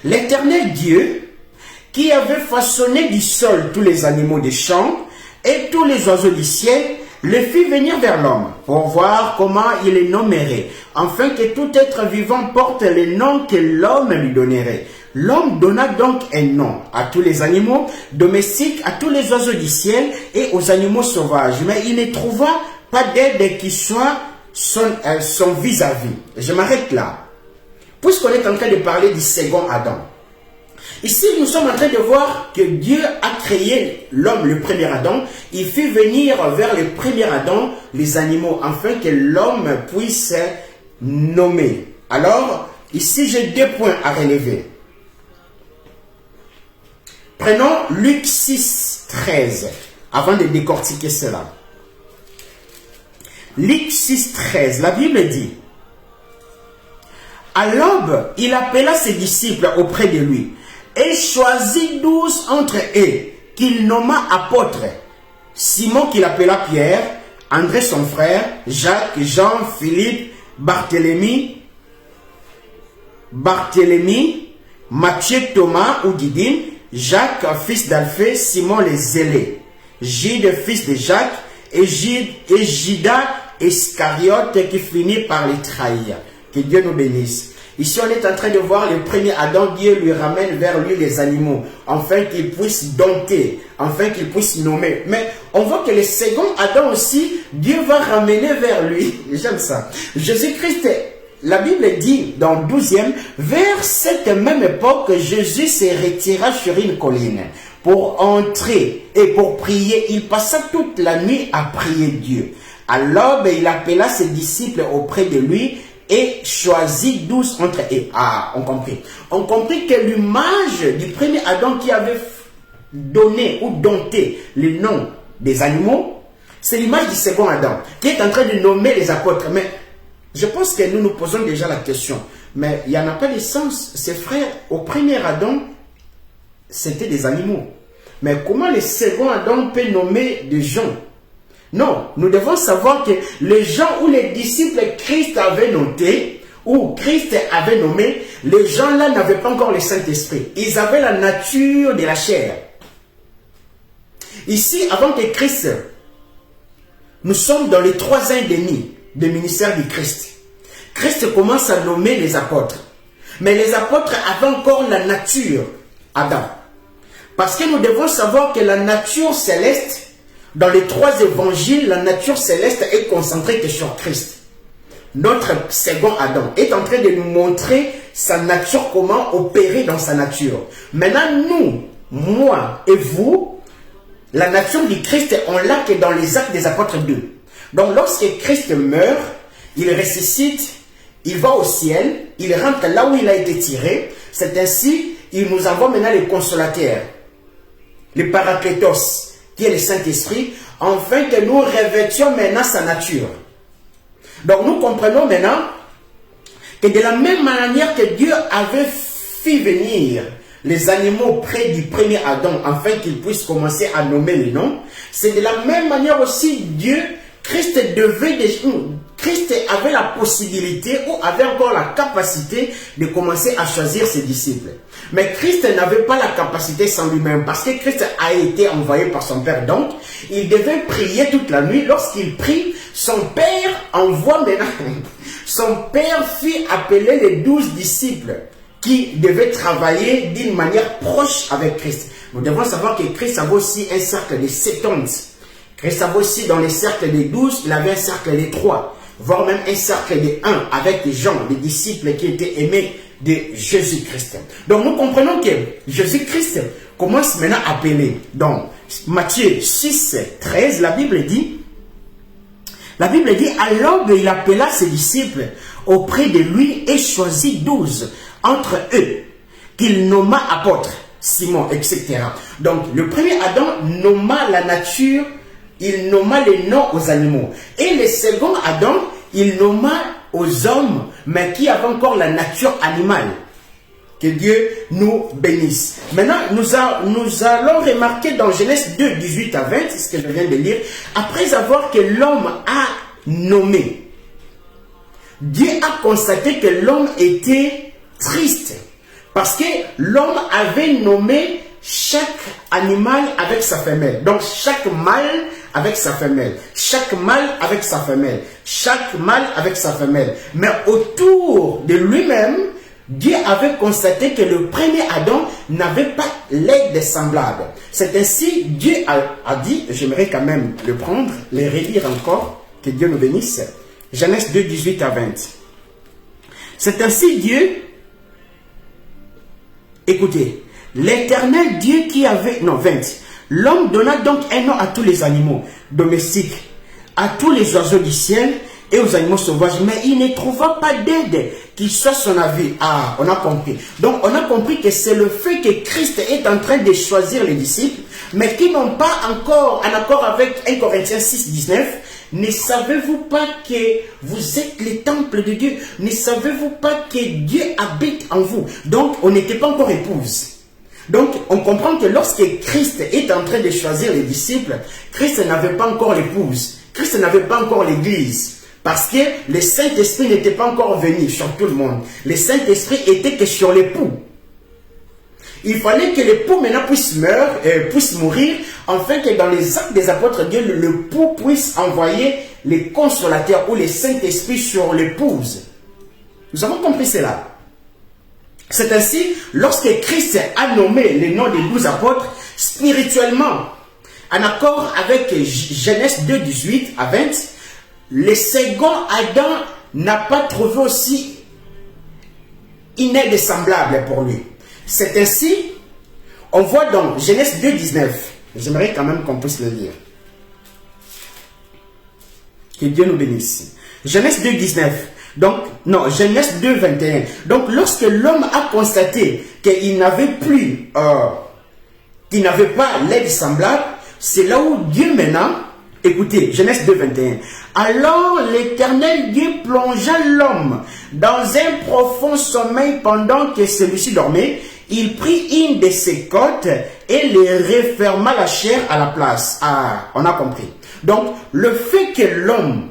L'Éternel Dieu, qui avait façonné du sol tous les animaux des champs et tous les oiseaux du ciel, le fit venir vers l'homme pour voir comment il les nommerait, afin que tout être vivant porte le nom que l'homme lui donnerait. L'homme donna donc un nom à tous les animaux domestiques, à tous les oiseaux du ciel et aux animaux sauvages. Mais il ne trouva pas d'aide qui soit son vis-à-vis. Je m'arrête là. Puisqu'on est en train de parler du second Adam. Ici, nous sommes en train de voir que Dieu a créé l'homme, le premier Adam. Il fit venir vers le premier Adam les animaux, afin que l'homme puisse nommer. Alors, ici, j'ai 2 points à relever. Prenons Luc 6, 13, avant de décortiquer cela. Luc 6, 13, la Bible dit, à l'aube, il appela ses disciples auprès de lui et choisit 12 entre eux qu'il nomma apôtres. Simon qu'il appela Pierre, André son frère, Jacques, Jean, Philippe, Barthélemy, Matthieu, Thomas ou Didyme, Jacques, fils d'Alphée, Simon les Zélé, Jude, fils de Jacques, et Judas Iscariote qui finit par les trahir. Que Dieu nous bénisse. Ici, on est en train de voir le premier Adam. Dieu lui ramène vers lui les animaux, afin qu'il puisse dompter, afin qu'il puisse nommer. Mais on voit que le second Adam aussi, Dieu va ramener vers lui. J'aime ça. Jésus-Christ, la Bible dit dans 12e, vers cette même époque, Jésus se retira sur une colline pour entrer et pour prier. Il passa toute la nuit à prier Dieu. À l'aube, il appela ses disciples auprès de lui et choisit 12 entre eux. Ah, on comprit. On comprit que l'image du premier Adam qui avait donné ou dompté le nom des animaux, c'est l'image du second Adam qui est en train de nommer les apôtres. Mais je pense que nous nous posons déjà la question. Mais il n'y en a pas de sens. Ses frères, au premier Adam, c'était des animaux. Mais comment le second Adam peut nommer des gens? Non, nous devons savoir que les gens ou les disciples Christ avait noté, ou Christ avait nommé, les gens-là n'avaient pas encore le Saint-Esprit. Ils avaient la nature de la chair. Ici, avant que Christ, nous sommes dans les 3 ans et demi du ministère du Christ. Christ commence à nommer les apôtres. Mais les apôtres avaient encore la nature Adam. Parce que nous devons savoir que la nature céleste, dans les 3 évangiles, la nature céleste est concentrée que sur Christ. notre second Adam, est en train de nous montrer sa nature, comment opérer dans sa nature. Maintenant, nous, moi et vous, la nature du Christ, on l'a que dans les Actes des Apôtres 2. Donc, lorsque Christ meurt, il ressuscite, il va au ciel, il rentre là où il a été tiré. C'est ainsi, il nous envoie maintenant les consolateurs, les paraclétos, qui est le Saint-Esprit, afin que nous revêtions maintenant sa nature. Donc, nous comprenons maintenant que de la même manière que Dieu avait fait venir les animaux près du premier Adam, afin qu'ils puissent commencer à nommer les noms, c'est de la même manière aussi Dieu, Christ avait la possibilité ou avait encore la capacité de commencer à choisir ses disciples. Mais Christ n'avait pas la capacité sans lui-même, parce que Christ a été envoyé par son Père. Donc, il devait prier toute la nuit. Lorsqu'il prie, son Père envoie maintenant. Son Père fit appeler les 12 disciples qui devaient travailler d'une manière proche avec Christ. Nous devons savoir que Christ avait aussi un cercle de 70. Christ avait aussi dans les cercles des 12, il avait un cercle de 3, voire même un cercle de 1 avec les gens, les disciples qui étaient aimés de Jésus-Christ. Donc nous comprenons que Jésus-Christ commence maintenant à appeler. Donc Matthieu 6, 13, la Bible dit, à l'aube il appela ses disciples auprès de lui et choisit 12 entre eux, qu'il nomma apôtres, Simon, etc. Donc le premier Adam nomma la nature, il nomma les noms aux animaux. Et le second Adam, il nomma aux hommes, mais qui avaient encore la nature animale. Que Dieu nous bénisse. Maintenant, nous allons remarquer dans Genèse 2, 18 à 20, c'est ce que je viens de lire, après avoir que l'homme a nommé, Dieu a constaté que l'homme était triste, parce que l'homme avait nommé chaque animal avec sa femelle. Donc, chaque mâle avec sa femelle. Chaque mâle avec sa femelle. Chaque mâle avec sa femelle. Mais autour de lui-même, Dieu avait constaté que le premier Adam n'avait pas l'aide semblable. C'est ainsi, Dieu a dit, j'aimerais quand même le prendre, le relire encore, que Dieu nous bénisse. Genèse 2, 18 à 20. C'est ainsi Dieu, écoutez, l'Éternel Dieu qui avait... Non, 20. L'homme donna donc un nom à tous les animaux domestiques, à tous les oiseaux du ciel et aux animaux sauvages. Mais il ne trouva pas d'aide qui soit son avis. Ah, on a compris. Donc, on a compris que c'est le fait que Christ est en train de choisir les disciples, mais qui n'ont pas encore, en accord avec 1 Corinthiens 6, 19, ne savez-vous pas que vous êtes le temple de Dieu? Ne savez-vous pas que Dieu habite en vous? Donc, on n'était pas encore épouse. Donc, on comprend que lorsque Christ est en train de choisir les disciples, Christ n'avait pas encore l'épouse. Christ n'avait pas encore l'église. Parce que le Saint-Esprit n'était pas encore venu sur tout le monde. Le Saint-Esprit était que sur l'époux. Il fallait que l'époux maintenant puisse mourir, afin que dans les Actes des Apôtres, Dieu, l'époux puisse envoyer les consolateurs ou les Saint-Esprit sur l'épouse. Nous avons compris cela. C'est ainsi, lorsque Christ a nommé les noms des 12 apôtres, spirituellement, en accord avec Genèse 2, 18 à 20, le second Adam n'a pas trouvé aussi une aide semblable pour lui. C'est ainsi, on voit dans Genèse 2, 19, j'aimerais quand même qu'on puisse le lire. Que Dieu nous bénisse. Genèse 2, 19. Donc, non, Genèse 2, 21. Donc, lorsque l'homme a constaté qu'il n'avait plus, qu'il n'avait pas l'aide semblable, c'est là où Dieu maintenant, écoutez, Genèse 2, 21. Alors l'Éternel Dieu plongea l'homme dans un profond sommeil pendant que celui-ci dormait. Il prit une de ses côtes et les referma la chair à la place. Ah, on a compris. Donc, le fait que l'homme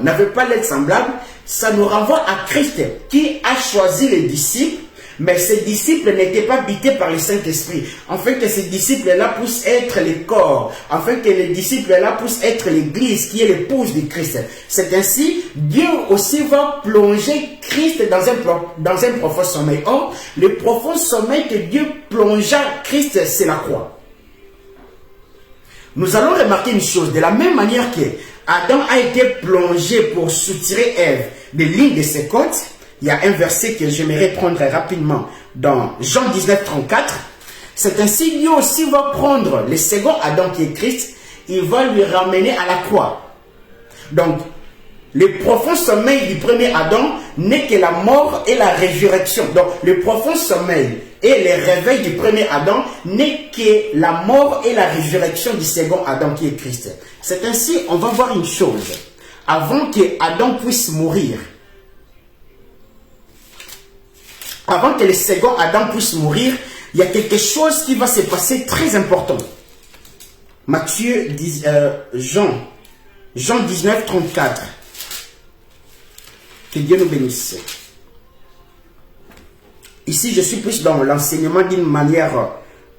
n'avait pas l'aide semblable, ça nous renvoie à Christ qui a choisi les disciples, mais ces disciples n'étaient pas habités par le Saint-Esprit. Afin que ces disciples-là puissent être les corps, afin que les disciples-là puissent être l'Église qui est l'épouse de Christ. C'est ainsi, Dieu aussi va plonger Christ dans un profond sommeil. Or, le profond sommeil que Dieu plongea Christ, c'est la croix. Nous allons remarquer une chose, de la même manière que Adam a été plongé pour soutirer Ève des lignes de ses côtes. Il y a un verset que j'aimerais prendre rapidement dans Jean 19, 34. C'est ainsi, lui aussi va prendre le second Adam qui est Christ, il va lui ramener à la croix. Donc, le profond sommeil du premier Adam n'est que la mort et la résurrection. Donc, le profond sommeil et le réveil du premier Adam n'est que la mort et la résurrection du second Adam qui est Christ. C'est ainsi, on va voir une chose. Avant que Adam puisse mourir, avant que le second Adam puisse mourir, il y a quelque chose qui va se passer très important. Jean 19, 34. Que Dieu nous bénisse. Ici, je suis plus dans l'enseignement d'une manière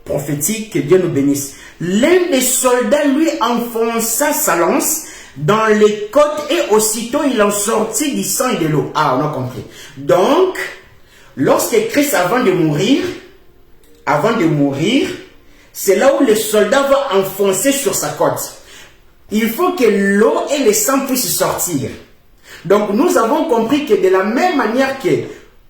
prophétique. Que Dieu nous bénisse. L'un des soldats lui enfonça sa lance dans les côtes et aussitôt il en sortit du sang et de l'eau. Ah, on a compris. Donc, lorsque Christ, avant de mourir, c'est là où le soldat va enfoncer sur sa côte. Il faut que l'eau et le sang puissent sortir. Donc nous avons compris que de la même manière que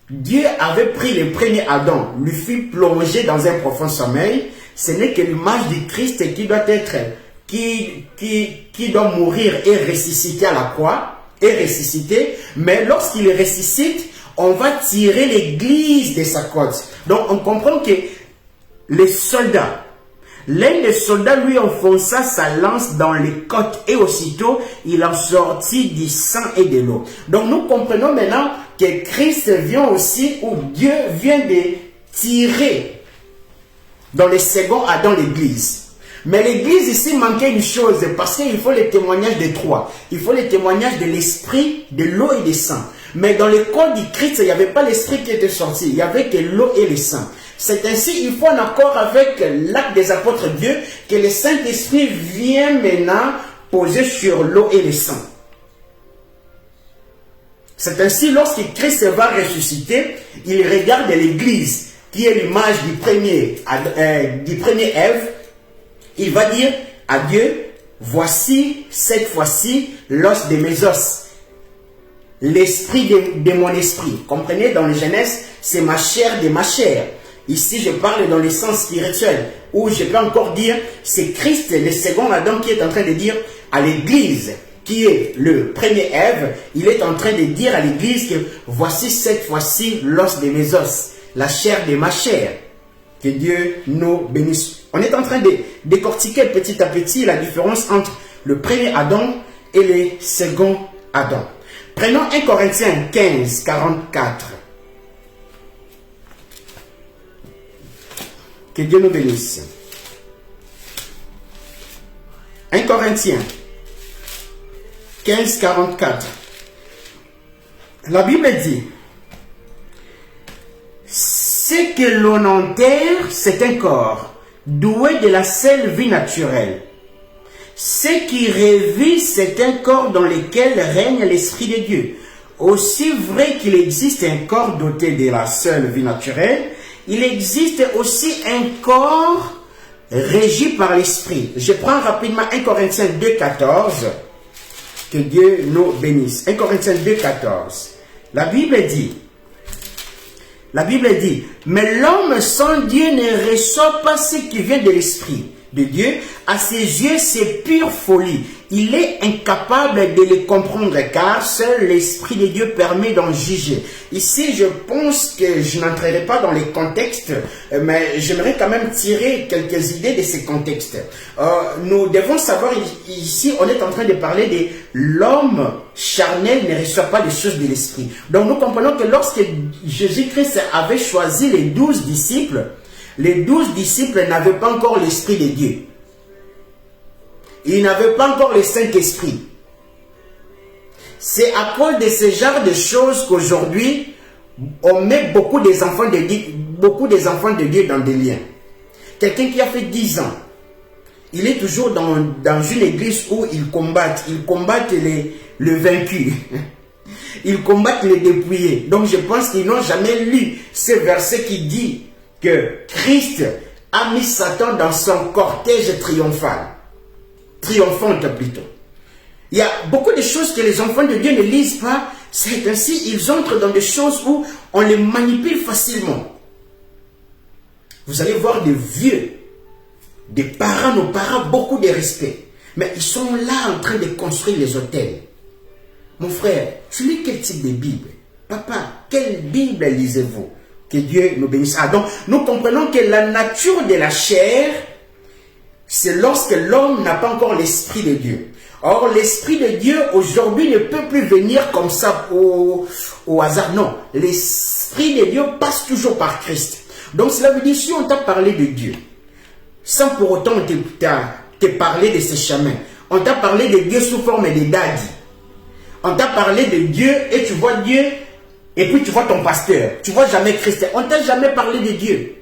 Dieu avait pris le premier Adam, lui fit plonger dans un profond sommeil, ce n'est que l'image du Christ qui doit être, qui doit mourir et ressusciter à la croix, et ressusciter, mais lorsqu'il ressuscite, on va tirer l'église de sa côte. Donc on comprend que les soldats, l'un des soldats lui enfonça sa lance dans les côtes et aussitôt il en sortit du sang et de l'eau. Donc nous comprenons maintenant que Christ vient aussi, ou Dieu vient de tirer dans le second Adam l'église. Mais l'église ici manquait une chose, parce qu'il faut le témoignage des trois. Il faut le témoignage de l'esprit, de l'eau et du sang. Mais dans le corps du Christ, il n'y avait pas l'esprit qui était sorti, il n'y avait que l'eau et le sang. C'est ainsi, il faut en accord avec l'acte des apôtres de Dieu, que le Saint-Esprit vient maintenant poser sur l'eau et le sang. C'est ainsi, lorsque Christ va ressusciter, il regarde l'église, qui est l'image du premier Ève. Il va dire à Dieu, voici cette fois-ci l'os de mes os, l'esprit de mon esprit. Comprenez, dans le Genèse, c'est ma chair de ma chair. Ici, je parle dans le sens spirituel, où je peux encore dire, c'est Christ, le second Adam, qui est en train de dire à l'église, qui est le premier Ève, il est en train de dire à l'église que voici cette fois-ci l'os de mes os, la chair de ma chair. Que Dieu nous bénisse. On est en train de décortiquer petit à petit la différence entre le premier Adam et le second Adam. Prenons 1 Corinthiens 15, 44. Que Dieu nous bénisse. 1 Corinthiens 15, 44. La Bible dit, ce que l'on enterre, c'est un corps, doué de la seule vie naturelle. Ce qui revit, c'est un corps dans lequel règne l'Esprit de Dieu. Aussi vrai qu'il existe un corps doté de la seule vie naturelle, il existe aussi un corps régi par l'Esprit. Je prends rapidement 1 Corinthiens 2, 14. Que Dieu nous bénisse. 1 Corinthiens 2, 14. La Bible dit, mais l'homme sans Dieu ne reçoit pas ce qui vient de l'Esprit de Dieu. À ses yeux, c'est pure folie. Il est incapable de le comprendre car seul l'Esprit de Dieu permet d'en juger. Ici, je pense que je n'entrerai pas dans les contextes, mais j'aimerais quand même tirer quelques idées de ces contextes. Nous devons savoir, ici, on est en train de parler de l'homme charnel ne reçoit pas les choses de l'Esprit. Donc nous comprenons que lorsque Jésus-Christ avait choisi les 12 disciples, les 12 disciples n'avaient pas encore l'Esprit de Dieu. Ils n'avaient pas encore le Saint-Esprit. C'est à cause de ce genre de choses qu'aujourd'hui, on met beaucoup des enfants de Dieu dans des liens. Quelqu'un qui a fait 10 ans, il est toujours dans une église où ils combattent le vaincu. Ils combattent les dépouillés. Donc je pense qu'ils n'ont jamais lu ce verset qui dit que Christ a mis Satan dans son cortège triomphant plutôt. Il y a beaucoup de choses que les enfants de Dieu ne lisent pas. C'est ainsi, ils entrent dans des choses où on les manipule facilement. Vous allez voir des vieux, des parents, nos parents, beaucoup de respect. Mais ils sont là en train de construire les hôtels. Mon frère, tu lis quel type de Bible? Papa, quelle Bible lisez-vous? Que Dieu nous bénisse. Ah, donc, nous comprenons que la nature de la chair, c'est lorsque l'homme n'a pas encore l'Esprit de Dieu. Or, l'Esprit de Dieu, aujourd'hui, ne peut plus venir comme ça au hasard. Non, l'Esprit de Dieu passe toujours par Christ. Donc, cela veut dire, si on t'a parlé de Dieu, sans pour autant te parler de ses chemins, on t'a parlé de Dieu sous forme de daddy. On t'a parlé de Dieu et tu vois Dieu, et puis tu vois ton pasteur. Tu vois jamais Christ. On t'a jamais parlé de Dieu.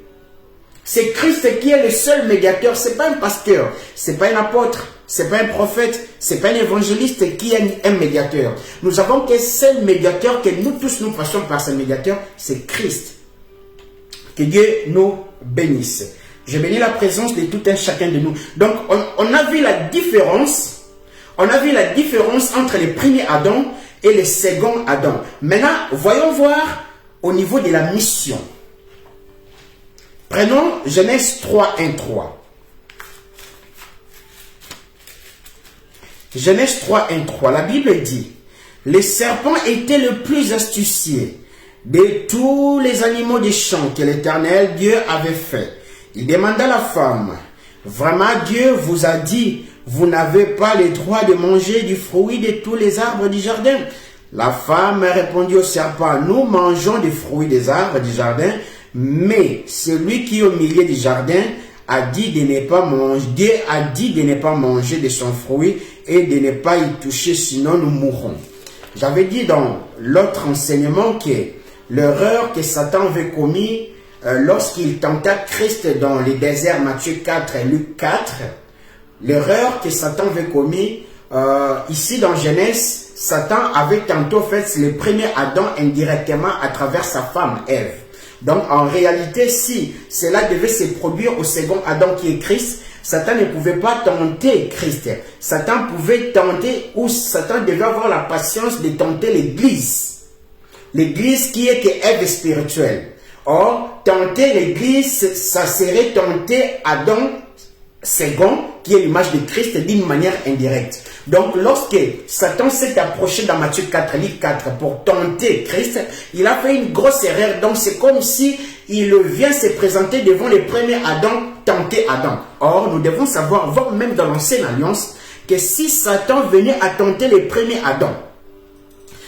C'est Christ qui est le seul médiateur. Ce n'est pas un pasteur, ce n'est pas un apôtre, ce n'est pas un prophète, ce n'est pas un évangéliste qui est un médiateur. Nous avons qu'un seul médiateur, que nous tous nous passons par ce médiateur, c'est Christ. Que Dieu nous bénisse. Je bénis la présence de tout un chacun de nous. Donc, on a vu la différence. On a vu la différence entre le premier Adam et le second Adam. Maintenant, voyons voir au niveau de la mission. Prenons Genèse 3, 1, 3. Genèse 3, 1, 3. La Bible dit, le serpent était le plus astucieux de tous les animaux des champs que l'Éternel Dieu avait fait. Il demanda à la femme, vraiment Dieu vous a dit, vous n'avez pas le droit de manger du fruit de tous les arbres du jardin. La femme répondit au serpent, nous mangeons des fruits des arbres du jardin, mais celui qui est au milieu du jardin a dit de ne pas manger, Dieu a dit de ne pas manger de son fruit et de ne pas y toucher, sinon nous mourrons. J'avais dit dans l'autre enseignement que l'erreur que Satan avait commise lorsqu'il tenta Christ dans le désert, Matthieu 4 et Luc 4, l'erreur que Satan avait commise ici dans Genèse, Satan avait tantôt fait le premier Adam indirectement à travers sa femme Ève. Donc en réalité, si cela devait se produire au second Adam qui est Christ, Satan ne pouvait pas tenter Christ. Satan pouvait tenter, ou Satan devait avoir la patience de tenter l'Église. L'Église qui est que Ève spirituelle. Or, tenter l'Église, ça serait tenter Adam second, qui est l'image de Christ, d'une manière indirecte. Donc, lorsque Satan s'est approché dans Matthieu 4, Luc 4, pour tenter Christ, il a fait une grosse erreur. Donc, c'est comme si il vient se présenter devant le premier Adam, tenter Adam. Or, nous devons savoir, voir même dans l'Ancienne Alliance, que si Satan venait à tenter le premier Adam,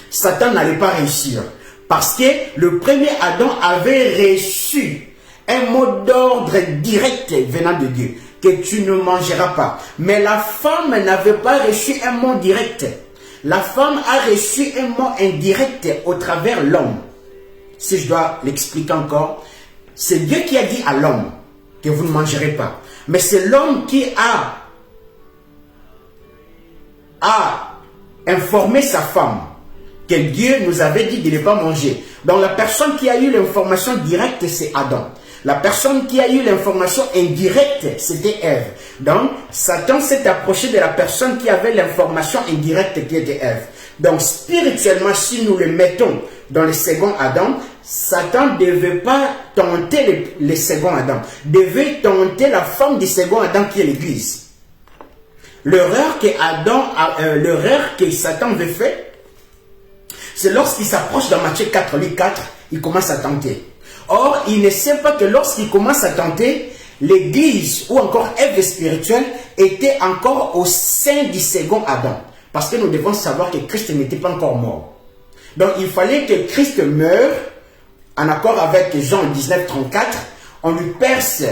Satan n'allait pas réussir. Parce que le premier Adam avait reçu un mot d'ordre direct venant de Dieu, que tu ne mangeras pas. Mais la femme n'avait pas reçu un mot direct. La femme a reçu un mot indirect au travers l'homme. Si je dois l'expliquer encore, c'est Dieu qui a dit à l'homme que vous ne mangerez pas. Mais c'est l'homme qui a informé sa femme que Dieu nous avait dit de ne pas manger. Donc la personne qui a eu l'information directe, c'est Adam. La personne qui a eu l'information indirecte, c'était Ève. Donc, Satan s'est approché de la personne qui avait l'information indirecte qui était Ève. Donc, spirituellement, si nous le mettons dans le second Adam, Satan ne devait pas tenter le second Adam. Devait tenter la femme du second Adam qui est l'Église. L'erreur que Satan avait fait, c'est lorsqu'il s'approche dans Matthieu 4, Luc 4, il commence à tenter. Or, il ne sait pas que lorsqu'il commence à tenter, l'Église ou encore Ève spirituelle était encore au sein du second Adam. Parce que nous devons savoir que Christ n'était pas encore mort. Donc, il fallait que Christ meure, en accord avec Jean 19, 34, on lui perce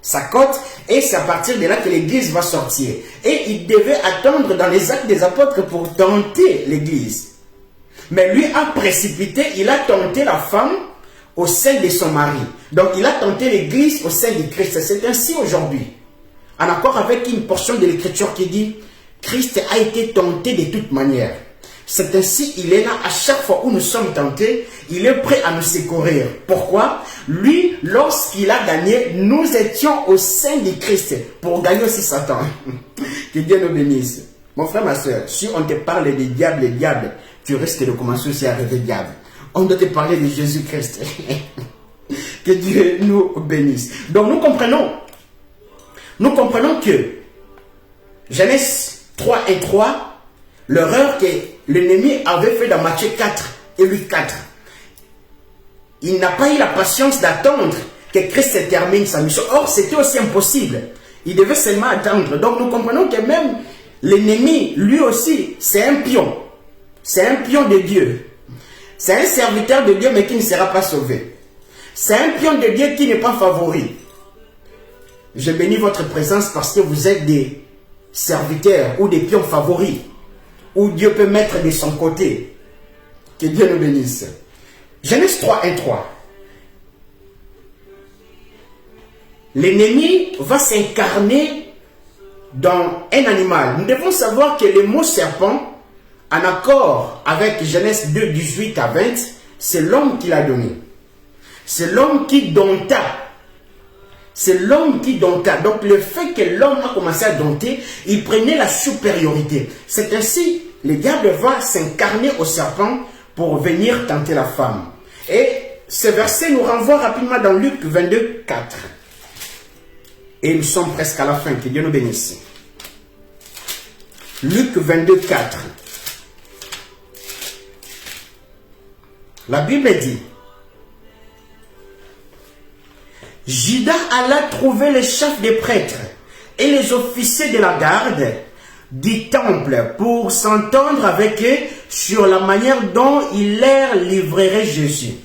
sa côte et c'est à partir de là que l'Église va sortir. Et il devait attendre dans les actes des apôtres pour tenter l'Église. Mais lui a précipité, il a tenté la femme au sein de son mari. Donc, il a tenté l'Église au sein de Christ. C'est ainsi aujourd'hui. En accord avec une portion de l'Écriture qui dit, Christ a été tenté de toute manière. C'est ainsi, il est là à chaque fois où nous sommes tentés, il est prêt à nous secourir. Pourquoi? Lui, lorsqu'il a gagné, nous étions au sein de Christ pour gagner aussi Satan. Que Dieu nous bénisse. Mon frère, ma soeur, si on te parle des diables, les diables, tu risques de commencer aussi à rêver diable. On doit te parler de Jésus-Christ. Que Dieu nous bénisse. Donc nous comprenons que Genèse 3 et 3, l'erreur que l'ennemi avait fait dans Matthieu 4 et Luc 4. Il n'a pas eu la patience d'attendre que Christ termine sa mission. Or, c'était aussi impossible. Il devait seulement attendre. Donc, nous comprenons que même l'ennemi, lui aussi, c'est un pion. C'est un pion de Dieu. C'est un serviteur de Dieu, mais qui ne sera pas sauvé. C'est un pion de Dieu qui n'est pas favori. Je bénis votre présence parce que vous êtes des serviteurs ou des pions favoris, où Dieu peut mettre de son côté. Que Dieu nous bénisse. Genèse 3 et 3. L'ennemi va s'incarner dans un animal. Nous devons savoir que le mot serpent, en accord avec Genèse 2, 18 à 20, c'est l'homme qui l'a donné. C'est l'homme qui dompta. C'est l'homme qui dompta. Donc le fait que l'homme a commencé à dompter, il prenait la supériorité. C'est ainsi, le diable va s'incarner au serpent pour venir tenter la femme. Et ce verset nous renvoie rapidement dans Luc 22, 4. Et nous sommes presque à la fin, que Dieu nous bénisse. Luc 22, 4. La Bible dit: Judas alla trouver les chefs des prêtres et les officiers de la garde du temple pour s'entendre avec eux sur la manière dont il leur livrerait Jésus.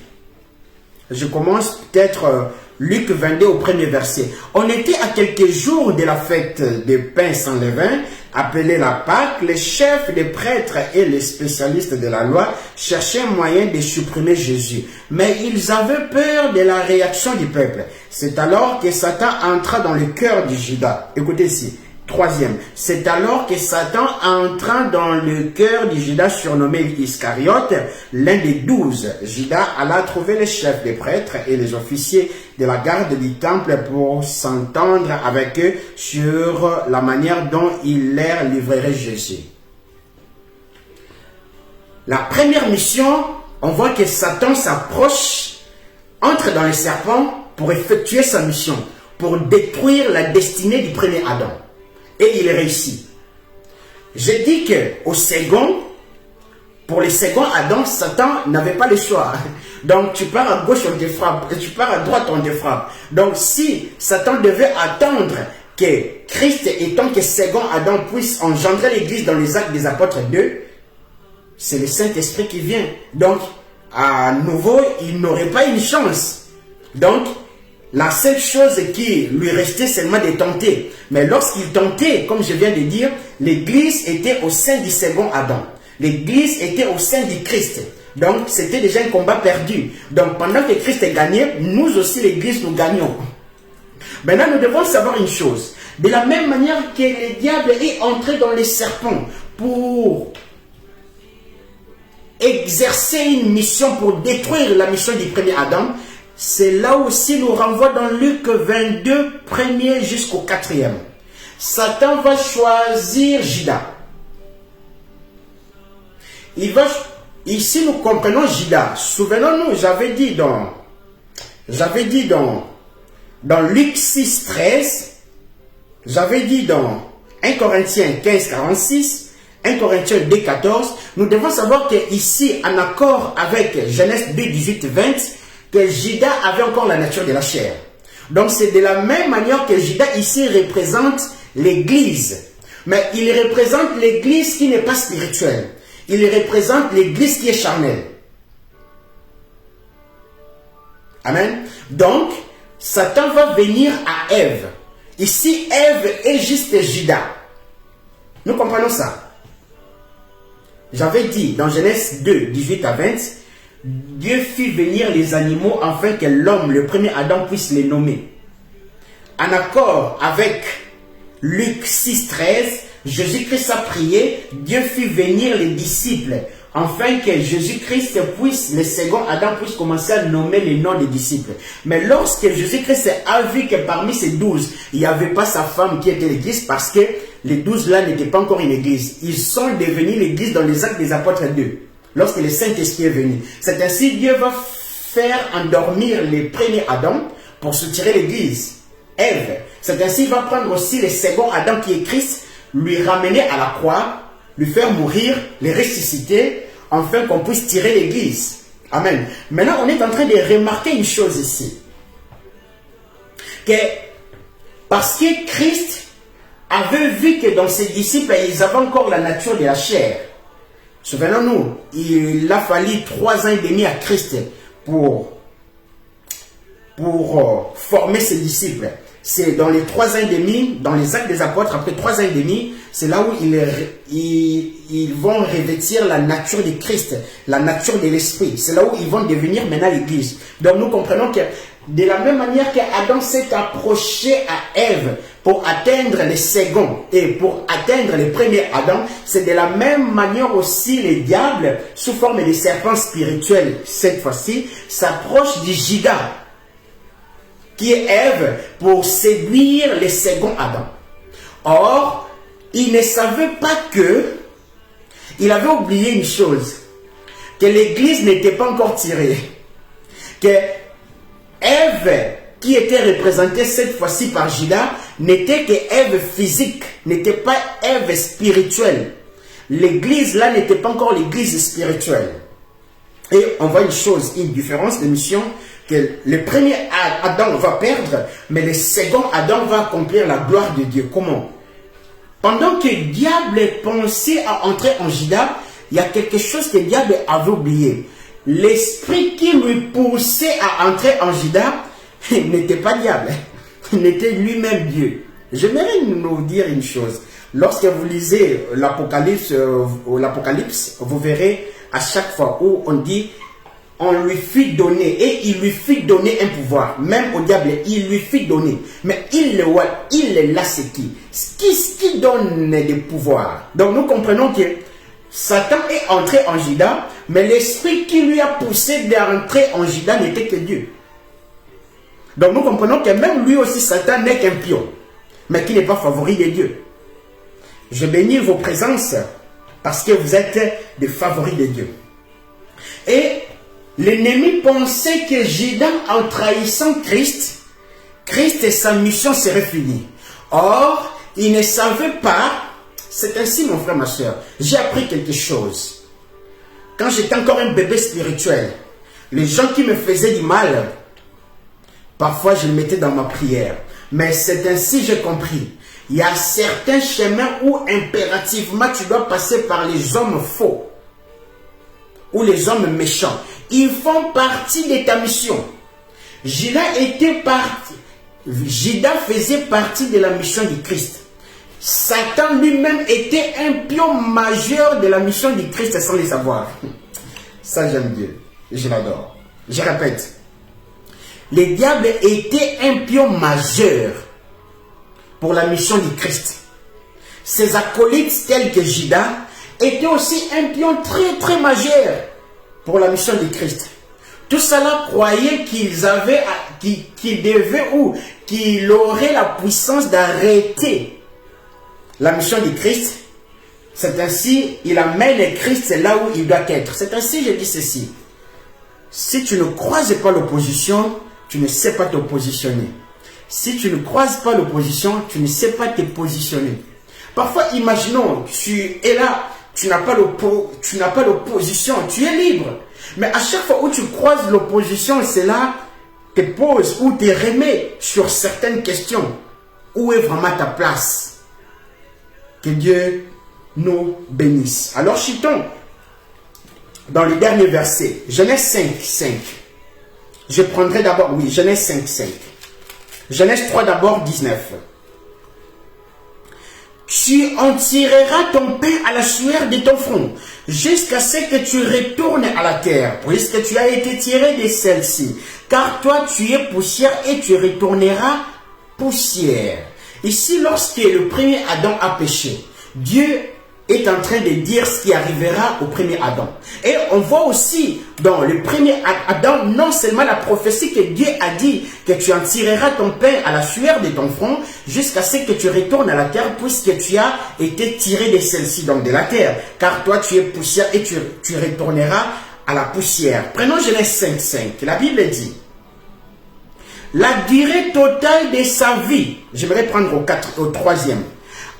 Je commence peut-être Luc 22 au premier verset. On était à quelques jours de la fête des pains sans levain, appelée la Pâque. Les chefs des prêtres et les spécialistes de la loi cherchaient un moyen de supprimer Jésus. Mais ils avaient peur de la réaction du peuple. C'est alors que Satan entra dans le cœur de Judas. Écoutez ici. Troisième, c'est alors que Satan entra dans le cœur de Judas surnommé Iscariote, l'un des 12. Judas alla trouver les chefs des prêtres et les officiers de la garde du temple pour s'entendre avec eux sur la manière dont il leur livrerait Jésus. La première mission, on voit que Satan s'approche, entre dans les serpents pour effectuer sa mission, pour détruire la destinée du premier Adam. Et il réussit. J'ai dit que pour le second Adam, Satan n'avait pas le choix. Donc tu pars à gauche, on te frappe. Et tu pars à droite, on te frappe. Donc si Satan devait attendre que Christ, étant que second Adam, puisse engendrer l'église dans les actes des apôtres 2, c'est le Saint-Esprit qui vient. Donc, à nouveau, il n'aurait pas une chance. Donc, la seule chose qui lui restait seulement de tenter. Mais lorsqu'il tentait, comme je viens de dire, l'église était au sein du second Adam. L'église était au sein du Christ. Donc, c'était déjà un combat perdu. Donc, pendant que Christ gagnait, nous aussi, l'église, nous gagnons. Maintenant, nous devons savoir une chose. De la même manière que le diable est entré dans les serpents pour exercer une mission, pour détruire la mission du premier Adam, c'est là aussi nous renvoie dans Luc 22, premier jusqu'au 4e. Satan va choisir Judas. Ici nous comprenons Judas. Souvenons-nous, j'avais dit dans Luc 6, 13, j'avais dit dans 1 Corinthiens 15, 46, 1 Corinthiens 2, 14, nous devons savoir qu'ici, en accord avec Genèse 2, 18, 20, que Judas avait encore la nature de la chair. Donc c'est de la même manière que Judas ici représente l'église. Mais il représente l'église qui n'est pas spirituelle. Il représente l'église qui est charnelle. Amen. Donc, Satan va venir à Ève. Ici, Ève est juste Judas. Nous comprenons ça. J'avais dit dans Genèse 2, 18 à 20, Dieu fit venir les animaux afin que l'homme, le premier Adam, puisse les nommer. En accord avec Luc 6, 13, Jésus-Christ a prié, Dieu fit venir les disciples afin que Jésus-Christ puisse, le second Adam, puisse commencer à nommer les noms des disciples. Mais lorsque Jésus-Christ a vu que parmi ces 12, il n'y avait pas sa femme qui était l'église, parce que les 12 là n'étaient pas encore une église. Ils sont devenus l'église dans les Actes des Apôtres 2, lorsque le Saint-Esprit est venu. C'est ainsi Dieu va faire endormir les premiers Adam pour soutirer l'église, Ève. C'est ainsi qu'il va prendre aussi le second Adam qui est Christ, lui ramener à la croix, lui faire mourir, les ressusciter, afin qu'on puisse tirer l'église. Amen. Maintenant, on est en train de remarquer une chose ici. Que parce que Christ avait vu que dans ses disciples, ils avaient encore la nature de la chair. Souvenons-nous, il a fallu 3 ans et demi à Christ pour former ses disciples. C'est dans les 3 ans et demi, dans les Actes des Apôtres, après 3 ans et demi, c'est là où ils vont revêtir la nature de Christ, la nature de l'Esprit. C'est là où ils vont devenir maintenant l'Église. Donc nous comprenons que de la même manière qu'Adam s'est approché à Ève pour atteindre le second et pour atteindre le premier Adam, c'est de la même manière aussi les diables, sous forme de serpents spirituels, cette fois-ci, s'approchent du Judas, qui est Ève, pour séduire le second Adam. Or, il ne savait pas que, il avait oublié une chose, que l'église n'était pas encore tirée, que Ève, qui était représentée cette fois-ci par Judas, n'était que Ève physique, n'était pas Ève spirituelle. L'église là n'était pas encore l'église spirituelle. Et on voit une chose, une différence de mission, que le premier Adam va perdre, mais le second Adam va accomplir la gloire de Dieu. Comment? Pendant que le diable pensait à entrer en Judas, il y a quelque chose que le diable avait oublié. L'esprit qui lui poussait à entrer en Judas n'était pas diable, il était lui-même Dieu. J'aimerais nous dire une chose. Lorsque vous lisez l'Apocalypse, vous verrez à chaque fois où on dit on lui fit donner, et il lui fit donner un pouvoir, même au diable, il lui fit donner. Mais il l'a c'est qui donne des pouvoirs. Donc nous comprenons que Satan est entré en Judas, mais l'esprit qui lui a poussé d'entrer en Judas n'était que Dieu. Donc nous comprenons que même lui aussi, Satan n'est qu'un pion, mais qui n'est pas favori de Dieu. Je bénis vos présences parce que vous êtes des favoris de Dieu. Et l'ennemi pensait que Judas, en trahissant Christ et sa mission serait finie. Or, il ne savait pas. C'est ainsi, mon frère, ma soeur. J'ai appris quelque chose. Quand j'étais encore un bébé spirituel, les gens qui me faisaient du mal, parfois je le mettais dans ma prière. Mais c'est ainsi que j'ai compris. Il y a certains chemins où impérativement tu dois passer par les hommes faux ou les hommes méchants. Ils font partie de ta mission. Judas faisait partie de la mission du Christ. Satan lui-même était un pion majeur de la mission du Christ sans le savoir. Ça, j'aime Dieu. Je l'adore. Je répète. Le diable était un pion majeur pour la mission du Christ. Ses acolytes tels que Judas étaient aussi un pion très très majeur pour la mission du Christ. Tout cela croyait qu'il devait ou qu'il aurait la puissance d'arrêter la mission du Christ. C'est ainsi, il amène Christ là où il doit être. C'est ainsi, je dis ceci. Si tu ne croises pas l'opposition, tu ne sais pas te positionner. Si tu ne croises pas l'opposition, tu ne sais pas te positionner. Parfois, imaginons, tu es là, tu n'as pas l'opposition, tu es libre. Mais à chaque fois où tu croises l'opposition, c'est là que tu te poses ou tu te remets sur certaines questions. Où est vraiment ta place? Que Dieu nous bénisse. Alors, chutons dans le dernier verset, Genèse 5, 5. Je prendrai d'abord, oui, Genèse 5, 5. Genèse 3 d'abord, 19. Tu en tireras ton pain à la sueur de ton front, jusqu'à ce que tu retournes à la terre, puisque tu as été tiré de celle-ci. Car toi, tu es poussière et tu retourneras poussière. Ici, lorsque le premier Adam a péché, Dieu est en train de dire ce qui arrivera au premier Adam. Et on voit aussi dans le premier Adam, non seulement la prophétie que Dieu a dit que tu en tireras ton pain à la sueur de ton front jusqu'à ce que tu retournes à la terre puisque tu as été tiré de celle-ci, donc de la terre. Car toi tu es poussière et tu retourneras à la poussière. Prenons Genèse 5:5. La Bible dit: la durée totale de sa vie, j'aimerais prendre au troisième.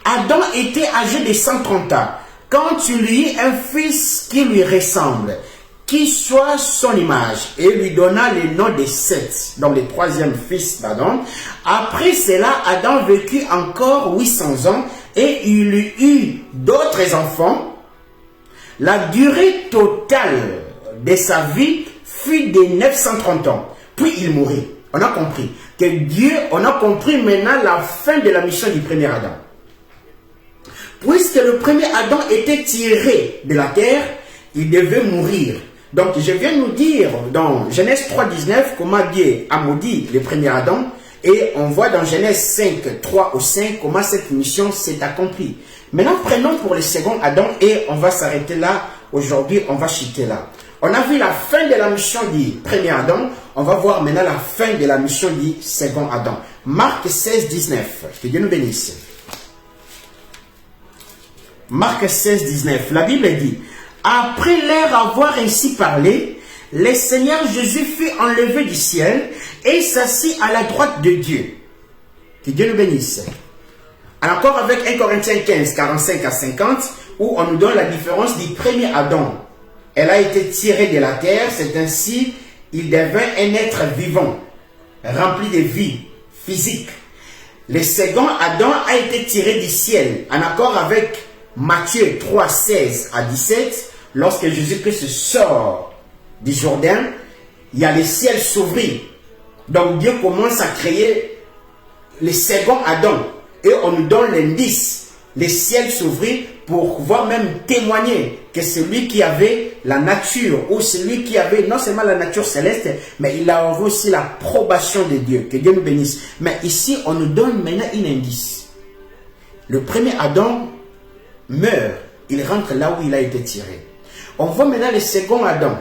Adam était âgé de 130 ans quand tu lui eus un fils qui lui ressemble, qui soit son image, et lui donna le nom de Seth, donc le troisième fils d'Adam. Après cela, Adam vécut encore 800 ans et il eut d'autres enfants. La durée totale de sa vie fut de 930 ans, puis il mourut. On a compris que Dieu, on a compris maintenant la fin de la mission du premier Adam. Puisque le premier Adam était tiré de la terre, il devait mourir. Donc je viens nous dire dans Genèse 3:19 comment Dieu a maudit le premier Adam. Et on voit dans Genèse 5:3 au 5 comment cette mission s'est accomplie. Maintenant prenons pour le second Adam et on va s'arrêter là. Aujourd'hui on va chuter là. On a vu la fin de la mission du premier Adam. On va voir maintenant la fin de la mission du second Adam. Marc 16:19. Que Dieu nous bénisse. Marc 16:19. La Bible dit: après leur avoir ainsi parlé, le Seigneur Jésus fut enlevé du ciel et s'assit à la droite de Dieu. Que Dieu nous bénisse. Encore avec 1 Corinthiens 15, 45 à 50, où on nous donne la différence du premier Adam. Elle a été tirée de la terre, c'est ainsi il devint un être vivant, rempli de vie physique. Le second Adam a été tiré du ciel, en accord avec Matthieu 3, 16 à 17, lorsque Jésus-Christ sort du Jourdain, il y a le ciel s'ouvrir. Donc Dieu commence à créer le second Adam. Et on nous donne l'indice, le ciel s'ouvrir pour pouvoir même témoigner que celui qui avait la nature, ou celui qui avait non seulement la nature céleste, mais il a aussi l'approbation de Dieu. Que Dieu nous bénisse. Mais ici, on nous donne maintenant un indice. Le premier Adam meurt, il rentre là où il a été tiré. On voit maintenant le second Adam.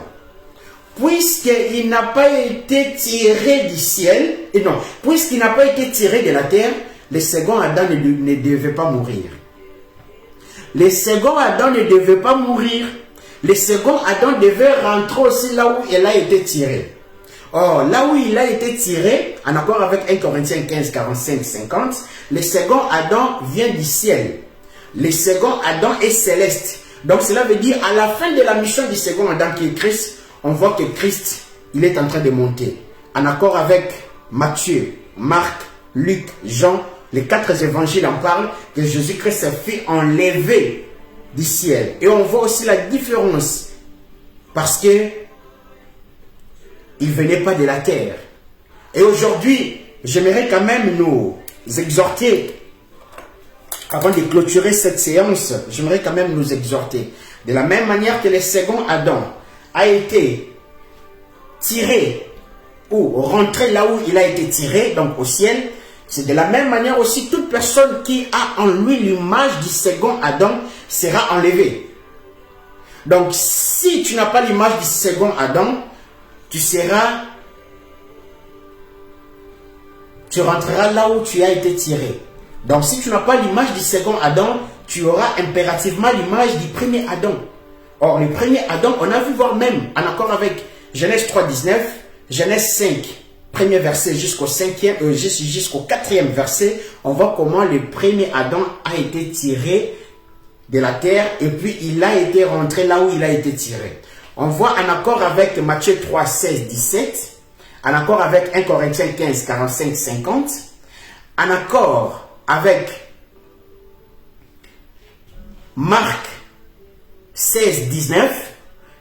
Puisqu'il n'a pas été tiré du ciel, et non, puisqu'il n'a pas été tiré de la terre, le second Adam ne devait pas mourir. Le second Adam ne devait pas mourir. Le second Adam devait rentrer aussi là où il a été tiré. Or, là où il a été tiré, en accord avec 1 Corinthiens 15, 45, 50, le second Adam vient du ciel. Le second Adam est céleste. Donc cela veut dire à la fin de la mission du second Adam qui est Christ, on voit que Christ, il est en train de monter. En accord avec Matthieu, Marc, Luc, Jean, les 4 évangiles en parlent que Jésus-Christ fut enlevé du ciel. Et on voit aussi la différence parce que il ne venait pas de la terre. Et aujourd'hui, j'aimerais quand même nous exhorter. Avant de clôturer cette séance, j'aimerais quand même nous exhorter. De la même manière que le second Adam a été tiré ou rentré là où il a été tiré, donc au ciel, c'est de la même manière aussi toute personne qui a en lui l'image du second Adam sera enlevée. Donc si tu n'as pas l'image du second Adam, tu rentreras là où tu as été tiré. Donc si tu n'as pas l'image du second Adam, tu auras impérativement l'image du premier Adam. Or, le premier Adam, on a vu voir même, en accord avec Genèse 3:19, Genèse 5, premier verset jusqu'au 4e verset, on voit comment le premier Adam a été tiré de la terre et puis il a été rentré là où il a été tiré. On voit en accord avec Matthieu 3, 16, 17, en accord avec 1 Corinthiens 15, 45, 50, en accord avec Marc 16, 19,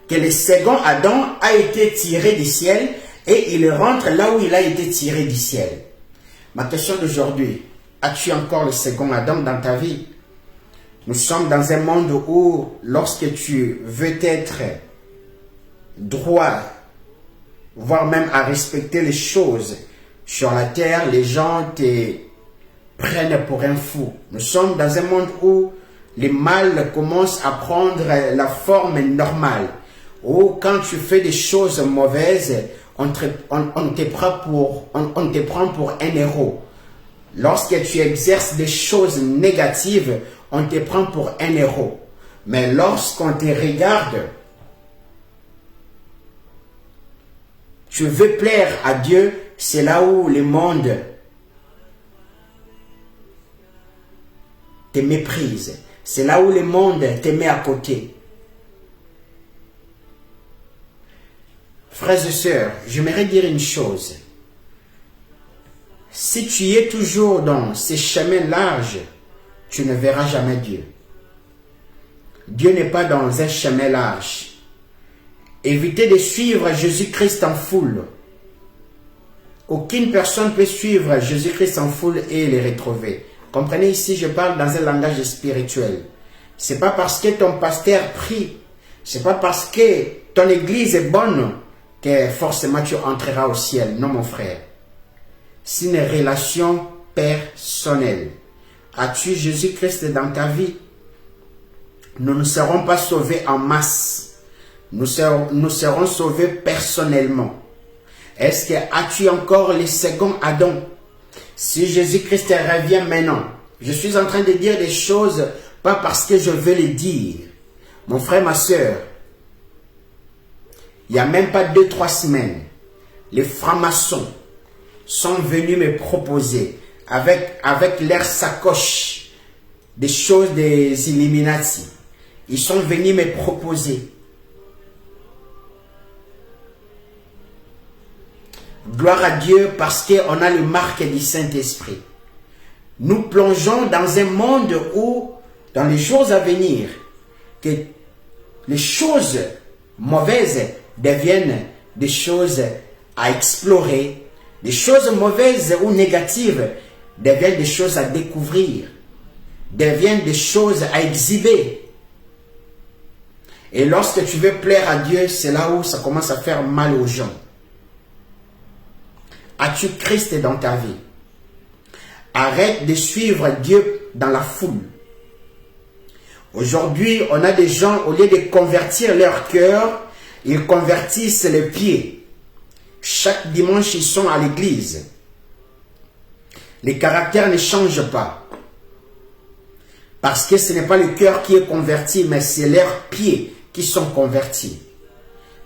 que le second Adam a été tiré du ciel et il rentre là où il a été tiré du ciel. Ma question d'aujourd'hui, as-tu encore le second Adam dans ta vie? Nous sommes dans un monde où lorsque tu veux être droit, voire même à respecter les choses sur la terre, les gens te prennent pour un fou. Nous sommes dans un monde où le mal commence à prendre la forme normale. Ou quand tu fais des choses mauvaises, on te prend pour un héros. Lorsque tu exerces des choses négatives, on te prend pour un héros. Mais lorsqu'on te regarde, tu veux plaire à Dieu, c'est là où le monde te méprise. C'est là où le monde te met à côté. Frères et sœurs, j'aimerais dire une chose. Si tu es toujours dans ces chemins larges, tu ne verras jamais Dieu. Dieu n'est pas dans un chemin large. Évitez de suivre Jésus-Christ en foule. Aucune personne ne peut suivre Jésus-Christ en foule et le retrouver. Comprenez, ici, je parle dans un langage spirituel. Ce n'est pas parce que ton pasteur prie, ce n'est pas parce que ton église est bonne que forcément tu entreras au ciel. Non, mon frère. C'est une relation personnelle. As-tu Jésus-Christ dans ta vie? Nous ne serons pas sauvés en masse. Nous serons sauvés personnellement. Est-ce que as-tu encore le second Adam? Si Jésus-Christ revient maintenant, je suis en train de dire des choses, pas parce que je veux les dire. Mon frère, ma soeur, il n'y a même pas 2-3 semaines, les francs-maçons sont venus me proposer, avec leur sacoche, des choses des Illuminati. Ils sont venus me proposer. Gloire à Dieu parce qu'on a les marques du Saint-Esprit. Nous plongeons dans un monde où, dans les jours à venir, que les choses mauvaises deviennent des choses à explorer, des choses mauvaises ou négatives deviennent des choses à découvrir, deviennent des choses à exhiber. Et lorsque tu veux plaire à Dieu, c'est là où ça commence à faire mal aux gens. As-tu Christ dans ta vie? Arrête de suivre Dieu dans la foule. Aujourd'hui, on a des gens, au lieu de convertir leur cœur, ils convertissent les pieds. Chaque dimanche, ils sont à l'église. Les caractères ne changent pas. Parce que ce n'est pas le cœur qui est converti, mais c'est leurs pieds qui sont convertis.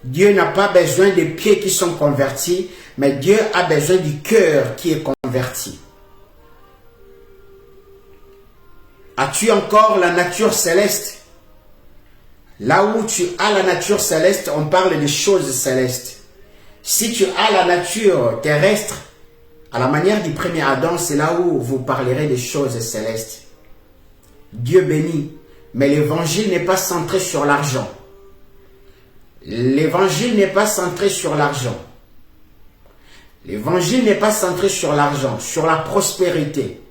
Dieu n'a pas besoin des pieds qui sont convertis, mais Dieu a besoin du cœur qui est converti. As-tu encore la nature céleste? Là où tu as la nature céleste, on parle des choses célestes. Si tu as la nature terrestre, à la manière du premier Adam, c'est là où vous parlerez des choses célestes. Dieu bénit, mais l'évangile n'est pas centré sur l'argent. L'évangile n'est pas centré sur l'argent. L'évangile n'est pas centré sur l'argent, sur la prospérité.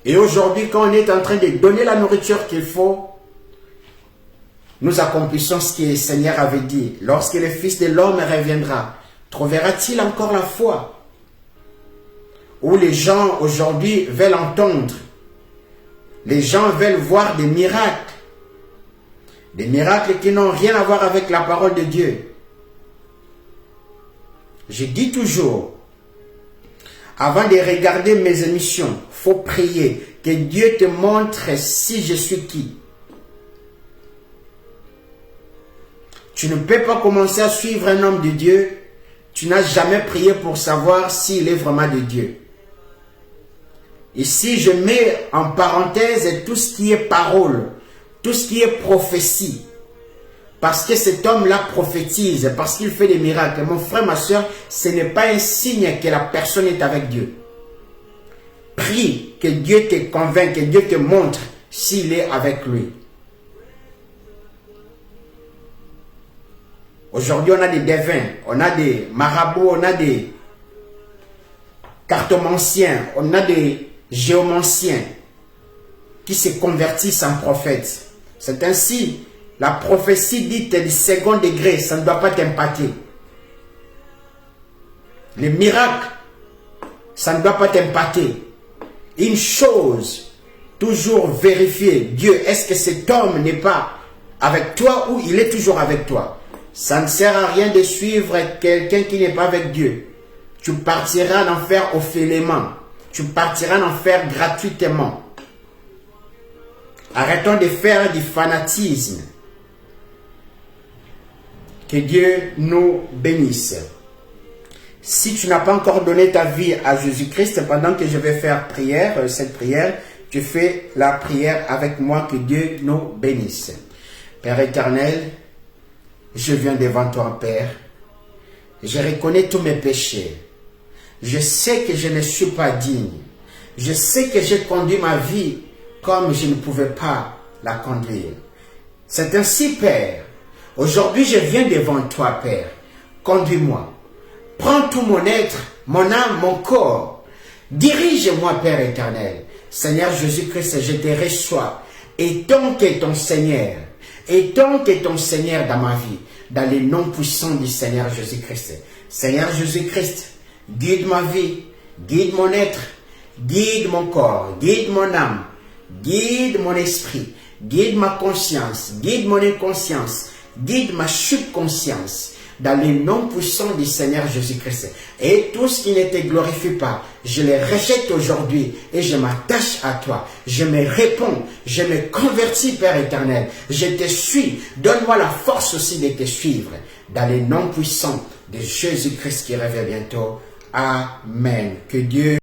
Et aujourd'hui, quand on est en train de donner la nourriture qu'il faut, nous accomplissons ce que le Seigneur avait dit. Lorsque le Fils de l'homme reviendra, trouvera-t-il encore la foi? Où les gens aujourd'hui veulent entendre. Les gens veulent voir des miracles. Des miracles qui n'ont rien à voir avec la parole de Dieu. Je dis toujours, avant de regarder mes émissions, il faut prier que Dieu te montre si je suis qui. Tu ne peux pas commencer à suivre un homme de Dieu. Tu n'as jamais prié pour savoir s'il est vraiment de Dieu. Ici, je mets en parenthèse tout ce qui est parole, tout ce qui est prophétie. Parce que cet homme-là prophétise, parce qu'il fait des miracles. Mon frère, ma soeur, ce n'est pas un signe que la personne est avec Dieu. Prie que Dieu te convainque, que Dieu te montre s'il est avec lui. Aujourd'hui, on a des devins, on a des marabouts, on a des cartomanciens, on a des géomanciens qui se convertissent en prophètes. C'est ainsi, la prophétie dite du second degré, ça ne doit pas t'impacter. Les miracles, ça ne doit pas t'impacter. Une chose toujours vérifier, Dieu, est-ce que cet homme n'est pas avec toi ou il est toujours avec toi? Ça ne sert à rien de suivre quelqu'un qui n'est pas avec Dieu. Tu partiras en enfer officiellement. Tu partiras en enfer gratuitement. Arrêtons de faire du fanatisme. Que Dieu nous bénisse. Si tu n'as pas encore donné ta vie à Jésus-Christ, pendant que je vais faire cette prière, tu fais la prière avec moi, que Dieu nous bénisse. Père éternel, je viens devant toi, Père. Je reconnais tous mes péchés. Je sais que je ne suis pas digne. Je sais que j'ai conduit ma vie comme je ne pouvais pas la conduire. C'est ainsi, Père. Aujourd'hui, je viens devant toi, Père. Conduis-moi. Prends tout mon être, mon âme, mon corps. Dirige-moi, Père éternel. Seigneur Jésus-Christ, je te reçois. Et tant que ton Seigneur, dans ma vie, dans le nom puissant du Seigneur Jésus-Christ. Seigneur Jésus-Christ, guide ma vie, guide mon être, guide mon corps, guide mon âme, guide mon esprit, guide ma conscience, guide mon inconscience, guide ma subconscience, dans le nom puissant du Seigneur Jésus-Christ. Et tout ce qui ne te glorifie pas, je les rejette aujourd'hui et je m'attache à toi. Je me réponds, je me convertis, Père éternel. Je te suis. Donne-moi la force aussi de te suivre. Dans le nom puissant de Jésus-Christ qui revient bientôt. Amen. Que Dieu